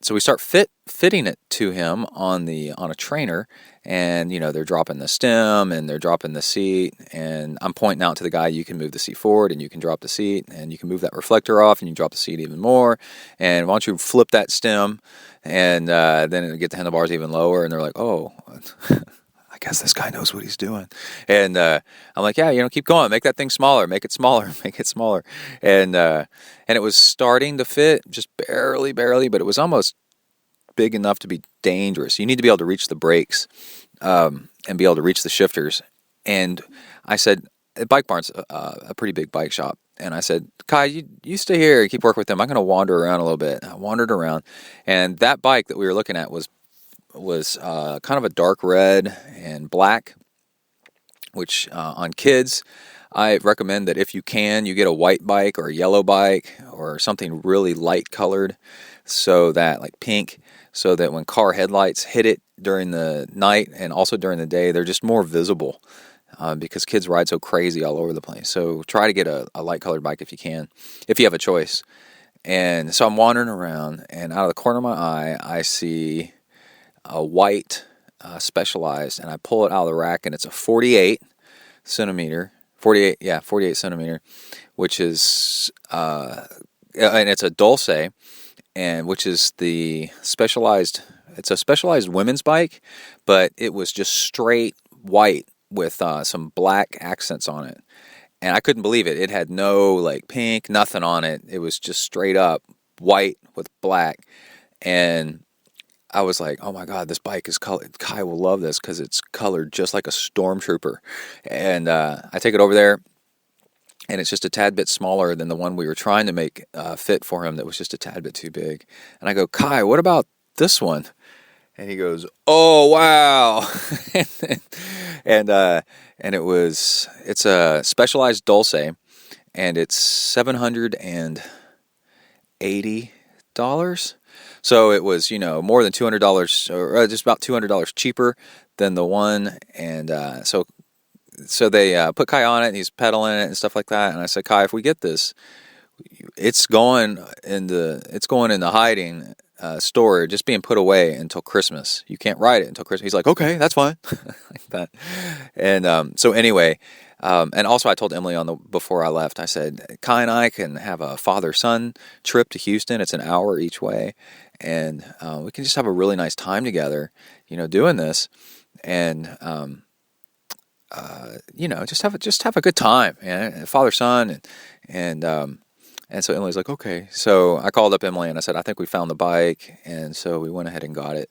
so we start fitting it to him on a trainer, and they're dropping the stem and they're dropping the seat, and I'm pointing out to the guy, you can move the seat forward and you can drop the seat, and you can move that reflector off and you drop the seat even more, and why don't you flip that stem, and then it'll get the handlebars even lower. And they're like, oh, I guess this guy knows what he's doing. And I'm like, yeah, keep going, make that thing smaller, make it smaller, make it smaller. And it was starting to fit, just barely, but it was almost big enough to be dangerous. You need to be able to reach the brakes and be able to reach the shifters. And I said, Bike Barn's a pretty big bike shop. And I said, Kai, you stay here and keep working with them. I'm going to wander around a little bit. I wandered around, and that bike that we were looking at was kind of a dark red and black, which on kids, I recommend that if you can, you get a white bike or a yellow bike or something really light colored, so that, like pink, so that when car headlights hit it during the night and also during the day, they're just more visible, because kids ride so crazy all over the place. So try to get a light colored bike if you can, if you have a choice. And so I'm wandering around, and out of the corner of my eye, I see a white Specialized, and I pull it out of the rack, and it's a 48 centimeter, which is, and it's a Dulce, and which is the Specialized. It's a Specialized women's bike, but it was just straight white with some black accents on it. And I couldn't believe it. It had no like pink, nothing on it. It was just straight up white with black. And I was like, oh my God, this bike is colored. Kai will love this because it's colored just like a stormtrooper. And I take it over there, and it's just a tad bit smaller than the one we were trying to make fit for him that was just a tad bit too big. And I go, Kai, what about this one? And he goes, oh, wow. and it's a Specialized Dulce, and it's $780. So it was, more than $200, or just about $200 cheaper than the one. And so they put Kai on it, and he's pedaling it and stuff like that. And I said, Kai, if we get this, it's going in the hiding storage, just being put away until Christmas. You can't ride it until Christmas. He's like, okay, that's fine, like that. And so anyway, and also I told Emily before I left, I said, Kai and I can have a father-son trip to Houston. It's an hour each way, and we can just have a really nice time together, doing this, and just have a good time, father-son, and so Emily's like, okay. So I called up Emily and I said, I think we found the bike. And so we went ahead and got it.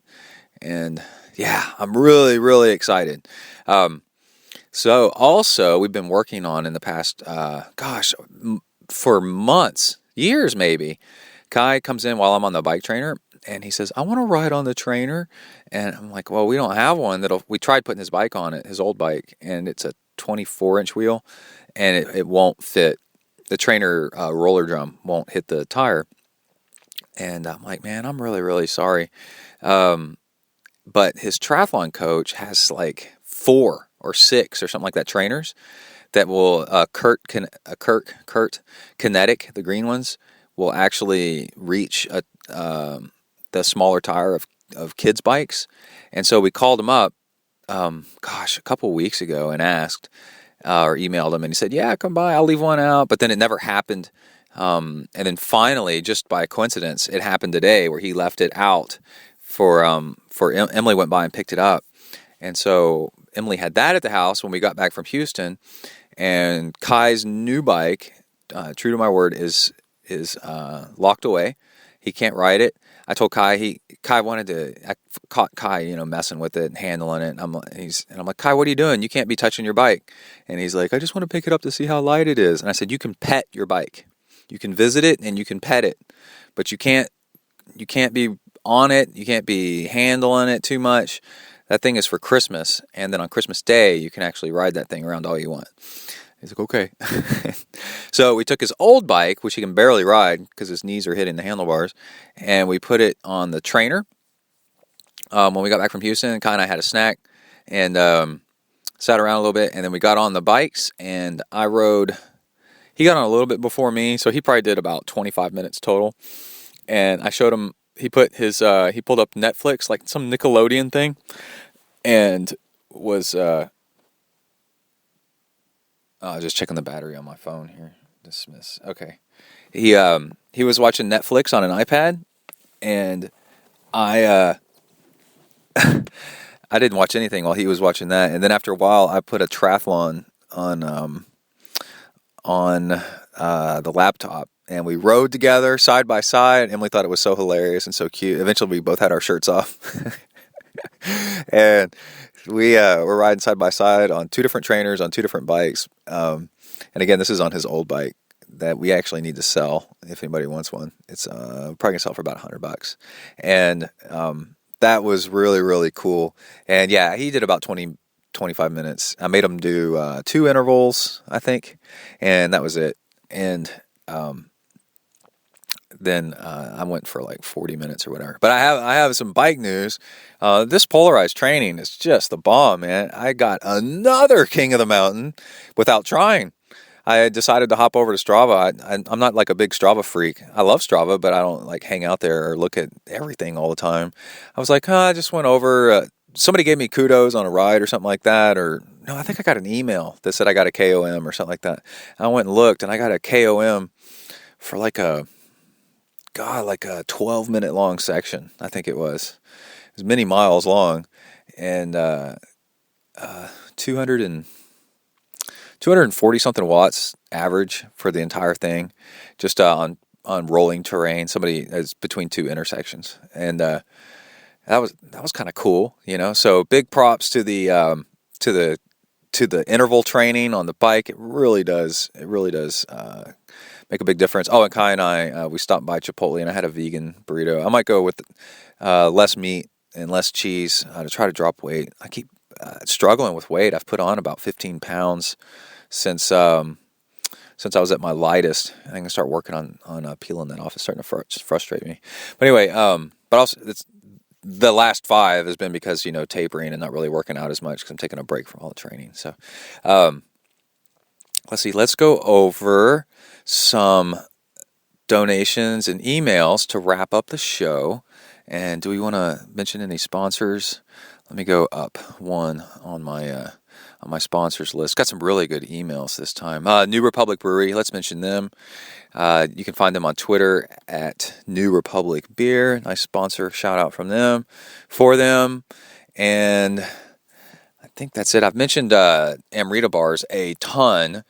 And yeah, I'm really, really excited. So also we've been working on in the past, for months, years maybe. Kai comes in while I'm on the bike trainer and he says, I want to ride on the trainer. And I'm like, well, we don't have one we tried putting his bike on it, his old bike, and it's a 24-inch wheel and it won't fit. The trainer roller drum won't hit the tire. And I'm like, man, I'm really, really sorry. But his triathlon coach has like 4 or 6 or something like that trainers that will, Kurt Kinetic, the green ones, will actually reach the smaller tire of kids' bikes. And so we called him up, a couple weeks ago and asked, or emailed him, and he said, yeah, come by, I'll leave one out. But then it never happened. And then finally, just by coincidence, it happened today where he left it out for Emily went by and picked it up. And so Emily had that at the house when we got back from Houston. And Kai's new bike, true to my word, is locked away. He can't ride it. I told Kai, I caught Kai, messing with it and handling it. And I'm like, Kai, what are you doing? You can't be touching your bike. And he's like, I just want to pick it up to see how light it is. And I said, you can pet your bike. You can visit it and you can pet it, but you can't be on it. You can't be handling it too much. That thing is for Christmas. And then on Christmas Day, you can actually ride that thing around all you want. He's like, okay. So we took his old bike, which he can barely ride because his knees are hitting the handlebars, and we put it on the trainer. When we got back from Houston, Kai and I had a snack and sat around a little bit, and then we got on the bikes, and I rode. He got on a little bit before me, so he probably did about 25 minutes total. And I showed him, he pulled up Netflix, like some Nickelodeon thing, and was... just checking the battery on my phone here. Dismiss. Okay. He was watching Netflix on an iPad, and I I didn't watch anything while he was watching that. And then after a while, I put a triathlon on the laptop, and we rode together side by side. Emily thought it was so hilarious and so cute. Eventually, we both had our shirts off, and we were riding side by side on 2 different trainers on 2 different bikes. And again, this is on his old bike that we actually need to sell if anybody wants one. It's probably gonna sell for about $100. And that was really, really cool. And yeah, he did about 25 minutes. I made him do 2 intervals, I think, and that was it. And then I went for like 40 minutes or whatever. But I have some bike news. This polarized training is just the bomb, man. I got another King of the Mountain without trying. I decided to hop over to Strava. I'm not like a big Strava freak. I love Strava, but I don't like hang out there or look at everything all the time. I was like, I just went over. Somebody gave me kudos on a ride or something like that. Or no, I think I got an email that said I got a KOM or something like that. I went and looked, and I got a KOM for like a 12-minute long section. I think it was. It was many miles long, and 240 something watts average for the entire thing, just on rolling terrain. Somebody is between 2 intersections, and that was kind of cool, So big props to the interval training on the bike. It really does make a big difference. Oh, and Kai and I, we stopped by Chipotle, and I had a vegan burrito. I might go with less meat and less cheese to try to drop weight. I keep struggling with weight. I've put on about 15 pounds since I was at my lightest. I'm going to start working on peeling that off. It's starting to frustrate me. But anyway, but also the last 5 has been because, tapering and not really working out as much because I'm taking a break from all the training. So let's see. Let's go over some donations and emails to wrap up the show. And do we want to mention any sponsors? Let me go up one on my sponsors list. Got some really good emails this time. New Republic Brewery, let's mention them. You can find them on Twitter at New Republic Beer. Nice sponsor, shout out from them, for them. And I think that's it. I've mentioned Amrita bars a ton.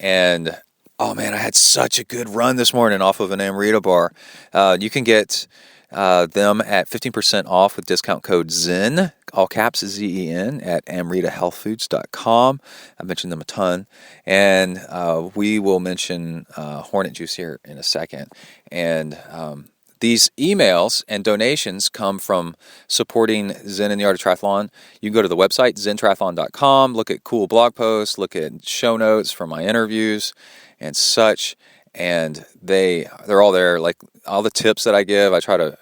And oh man, I had such a good run this morning off of an Amrita bar. You can get them at 15% off with discount code ZEN, all caps ZEN, at amritahealthfoods.com. I mentioned them a ton. And we will mention Hornet Juice here in a second. And these emails and donations come from supporting Zen in the Art of Triathlon. You can go to the website, zentriathlon.com, look at cool blog posts, look at show notes from my interviews and such. And they're all there. Like all the tips that I give, I try to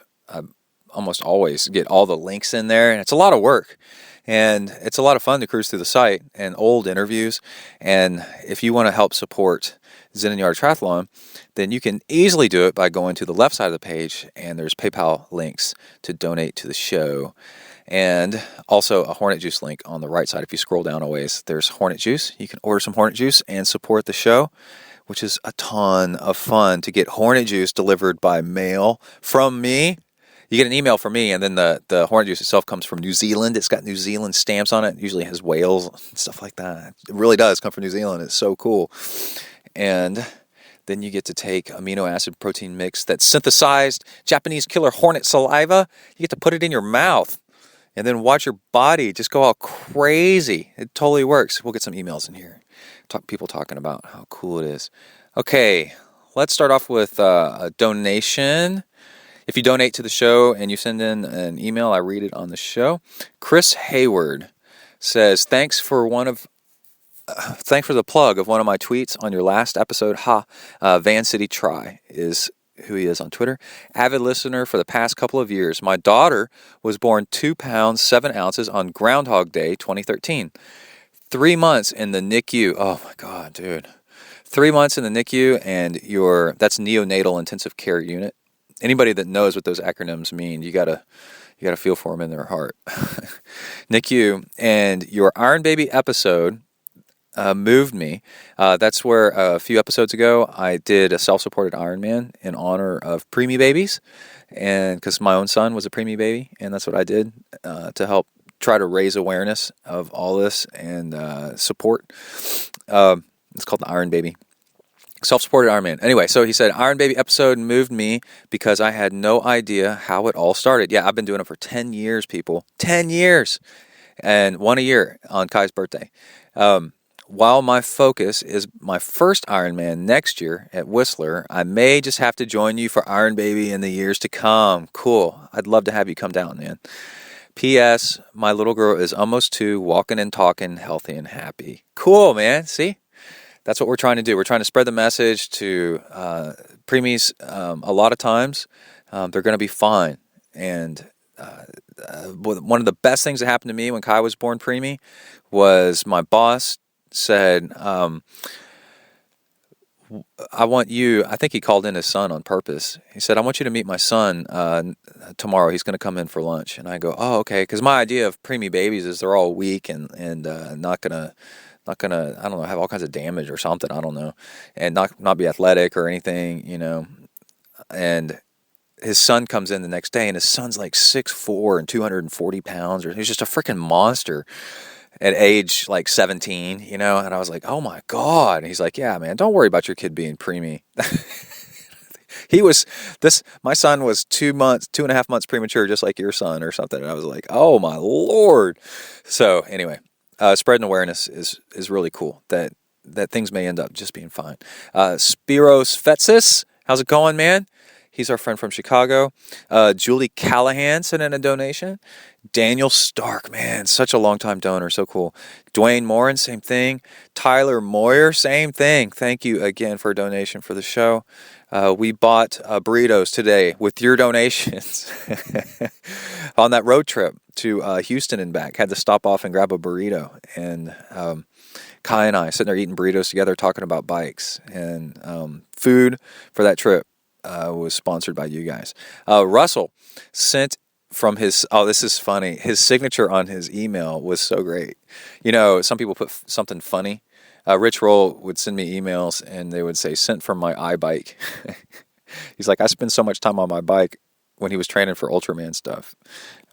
almost always get all the links in there. And it's a lot of work. And it's a lot of fun to cruise through the site and old interviews. And if you want to help support Zen in the Art of Triathlon, then you can easily do it by going to the left side of the page, and there's PayPal links to donate to the show. And also a Hornet Juice link on the right side. If you scroll down a ways, there's Hornet Juice. You can order some Hornet Juice and support the show, which is a ton of fun to get Hornet Juice delivered by mail from me. You get an email from me, and then the Hornet Juice itself comes from New Zealand. It's got New Zealand stamps on it. It usually has whales and stuff like that. It really does come from New Zealand. It's so cool. And then you get to take amino acid protein mix that's synthesized Japanese killer hornet saliva. You get to put it in your mouth and then watch your body just go all crazy. It totally works. We'll get some emails in here. People talking about how cool it is. Okay, let's start off with a donation. If you donate to the show and you send in an email, I read it on the show. Chris Hayward says, thanks for the plug of one of my tweets on your last episode. Van City Try is who he is on Twitter. Avid listener for the past couple of years. My daughter was born 2 pounds, 7 ounces on Groundhog Day, 2013. 3 months in the NICU. Oh my God, dude. 3 months in the NICU, and that's neonatal intensive care unit. Anybody that knows what those acronyms mean, you gotta feel for them in their heart. NICU, and your Iron Baby episode moved me. That's where a few episodes ago I did a self-supported Ironman in honor of preemie babies, and because my own son was a preemie baby, and that's what I did to help try to raise awareness of all this and support. It's called the Iron Baby. Self-supported Ironman. Anyway, so he said, Iron Baby episode moved me because I had no idea how it all started. Yeah, I've been doing it for 10 years, people. 10 years! And one a year on Kai's birthday. While my focus is my first Ironman next year at Whistler, I may just have to join you for Iron Baby in the years to come. Cool. I'd love to have you come down, man. P.S. My little girl is almost 2, walking and talking, healthy and happy. Cool, man. See? That's what we're trying to do. We're trying to spread the message to preemies. A lot of times, they're going to be fine. And one of the best things that happened to me when Kai was born preemie was my boss said, I want you, I think he called in his son on purpose. He said, I want you to meet my son tomorrow. He's going to come in for lunch. And I go, oh, okay. Because my idea of preemie babies is they're all weak and not gonna, I don't know, have all kinds of damage or something. I don't know. And not be athletic or anything, you know. And his son comes in the next day, and his son's like 6'4" and 240 pounds. He's just a freaking monster at age like 17, you know. And I was like, oh my God. And he's like, yeah, man, don't worry about your kid being preemie. My son was 2.5 months premature, just like your son or something. And I was like, oh my Lord. So anyway, spreading awareness is really cool that things may end up just being fine. Spiros Fetsis, how's it going, man? He's our friend from Chicago. Julie Callahan sent in a donation. Daniel Stark, man, such a long-time donor, so cool. Dwayne Morin, same thing. Tyler Moyer, same thing. Thank you again for a donation for the show. We bought burritos today with your donations on that road trip to Houston and back. Had to stop off and grab a burrito. And Kai and I sitting there eating burritos together, talking about bikes and food for that trip. was sponsored by you guys. Russell sent from his, this is funny. His signature on his email was so great. You know, some people put something funny. Rich Roll would send me emails and they would say, sent from my iBike. He's like, I spend so much time on my bike when he was training for Ultraman stuff.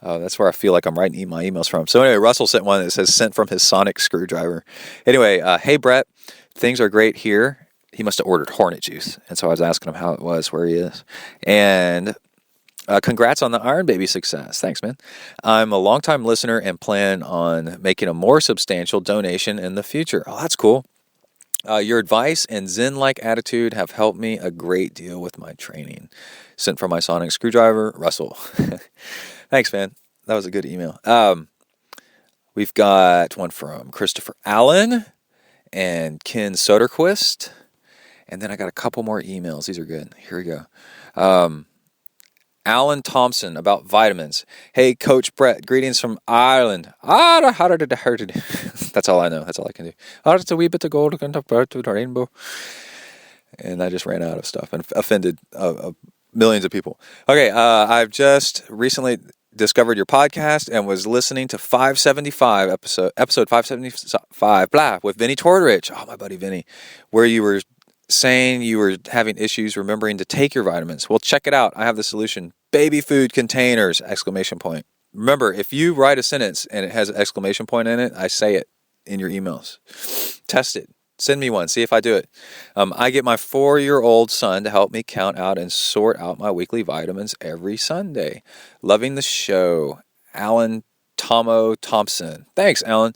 That's where I feel like I'm writing my emails from. So anyway, Russell sent one that says, sent from his sonic screwdriver. Anyway, hey, Brett, things are great here. He must have ordered Hornet juice. And so I was asking him how it was, where he is. And congrats on the Iron Baby success. Thanks, man. I'm a longtime listener and plan on making a more substantial donation in the future. Oh, that's cool. Your advice and Zen-like attitude have helped me a great deal with my training. Sent from my sonic screwdriver, Russell. Thanks, man. That was a good email. We've got one from Christopher Allen and Ken Soderquist. And then I got a couple more emails. These are good. Here we go. Alan Thompson about vitamins. Hey, Coach Brett. Greetings from Ireland. That's all I know. That's all I can do. It's a wee bit of gold compared to the rainbow. And I just ran out of stuff and offended millions of people. Okay, I've just recently discovered your podcast and was listening to episode 575, with Vinny Tortorich. Oh, my buddy Vinny, where you were saying you were having issues remembering to take your vitamins. Well, check it out. I have the solution. Baby food containers, ! Remember, if you write a sentence and it has an exclamation point in it, I say it in your emails. Test it. Send me one. See if I do it. I get my 4-year-old son to help me count out and sort out my weekly vitamins every Sunday. Loving the show. Alan Thompson. Thanks, Alan.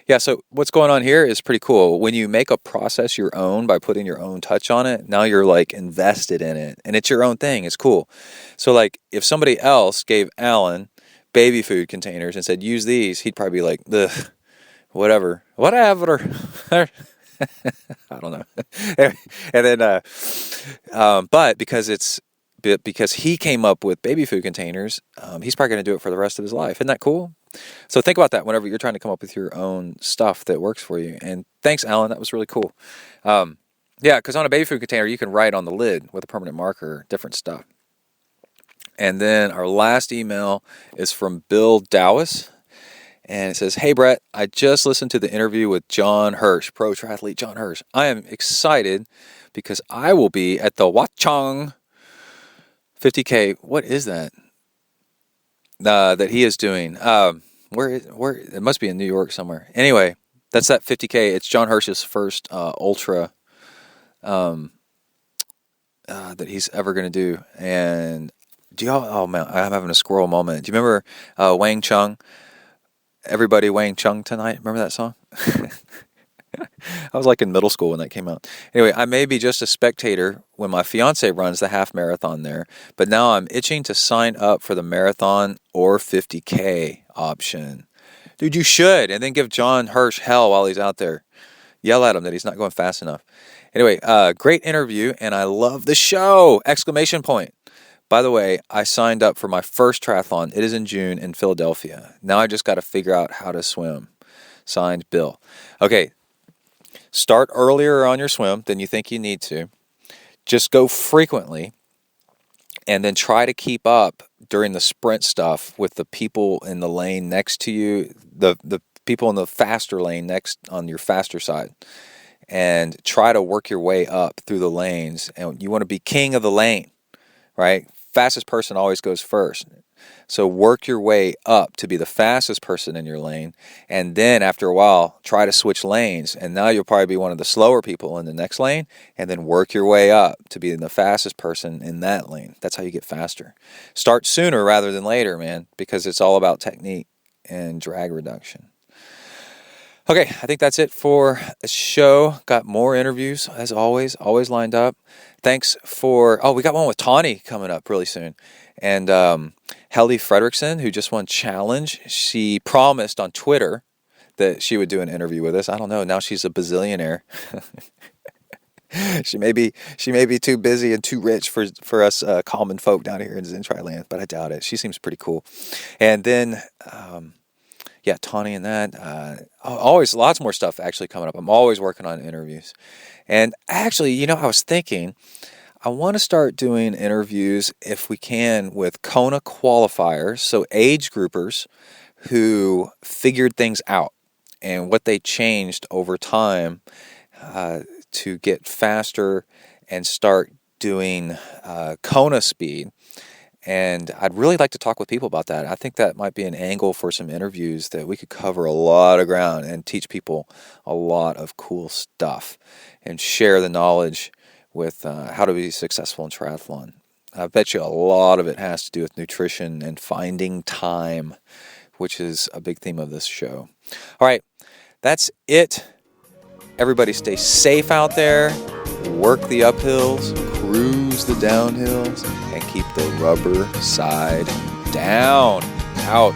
Yeah, so what's going on here is pretty cool. When you make a process your own by putting your own touch on it, now you're like invested in it. And it's your own thing. It's cool. So like if somebody else gave Alan baby food containers and said, use these, he'd probably be like, ugh, whatever. I don't know. And then, but because he came up with baby food containers, he's probably going to do it for the rest of his life. Isn't that cool? So think about that whenever you're trying to come up with your own stuff that works for you. And thanks, Alan. That was really cool. Yeah, because on a baby food container, you can write on the lid with a permanent marker different stuff. And then our last email is from Bill Dowis. And it says, hey, Brett, I just listened to the interview with John Hirsch, pro triathlete John Hirsch. I am excited because I will be at the Watchung 50K. What is that? That he is doing. Where it must be in New York somewhere. Anyway, that's that 50K. It's John Hirsch's first ultra that he's ever going to do. And do y'all? Oh man, I'm having a squirrel moment. Do you remember Wang Chung? Everybody Wang Chung tonight. Remember that song? I was like in middle school when that came out. Anyway, I may be just a spectator when my fiance runs the half marathon there, but now I'm itching to sign up for the marathon or 50K option. Dude, you should. And then give John Hirsch hell while he's out there. Yell at him that he's not going fast enough. Anyway, great interview, and I love the show! ! By the way, I signed up for my first triathlon. It is in June in Philadelphia. Now I just got to figure out how to swim. Signed, Bill. Okay. Start earlier on your swim than you think you need to. Just go frequently and then try to keep up during the sprint stuff with the people in the lane next to you, the people in the faster lane next on your faster side, and try to work your way up through the lanes. And you want to be king of the lane, right? Fastest person always goes first. So work your way up to be the fastest person in your lane, and then after a while, try to switch lanes, and now you'll probably be one of the slower people in the next lane, and then work your way up to be the fastest person in that lane. That's how you get faster. Start sooner rather than later, man, because it's all about technique and drag reduction. Okay, I think that's it for a show. Got more interviews, as always lined up. Thanks for, we got one with Tawny coming up really soon. And Helly Fredrickson, who just won Challenge, she promised on Twitter that she would do an interview with us. I don't know, now she's a bazillionaire. She may be too busy and too rich for us common folk down here in ZenTri land, but I doubt it. She seems pretty cool. And then... Tawny and that. Always lots more stuff actually coming up. I'm always working on interviews. And actually, I was thinking, I want to start doing interviews, if we can, with Kona qualifiers, so age groupers who figured things out and what they changed over time to get faster and start doing Kona speed. And I'd really like to talk with people about that. I think that might be an angle for some interviews that we could cover a lot of ground and teach people a lot of cool stuff and share the knowledge with how to be successful in triathlon. I bet you a lot of it has to do with nutrition and finding time, which is a big theme of this show. All right, that's it. Everybody stay safe out there, work the uphills, cruise the downhills, and keep the rubber side down. Out.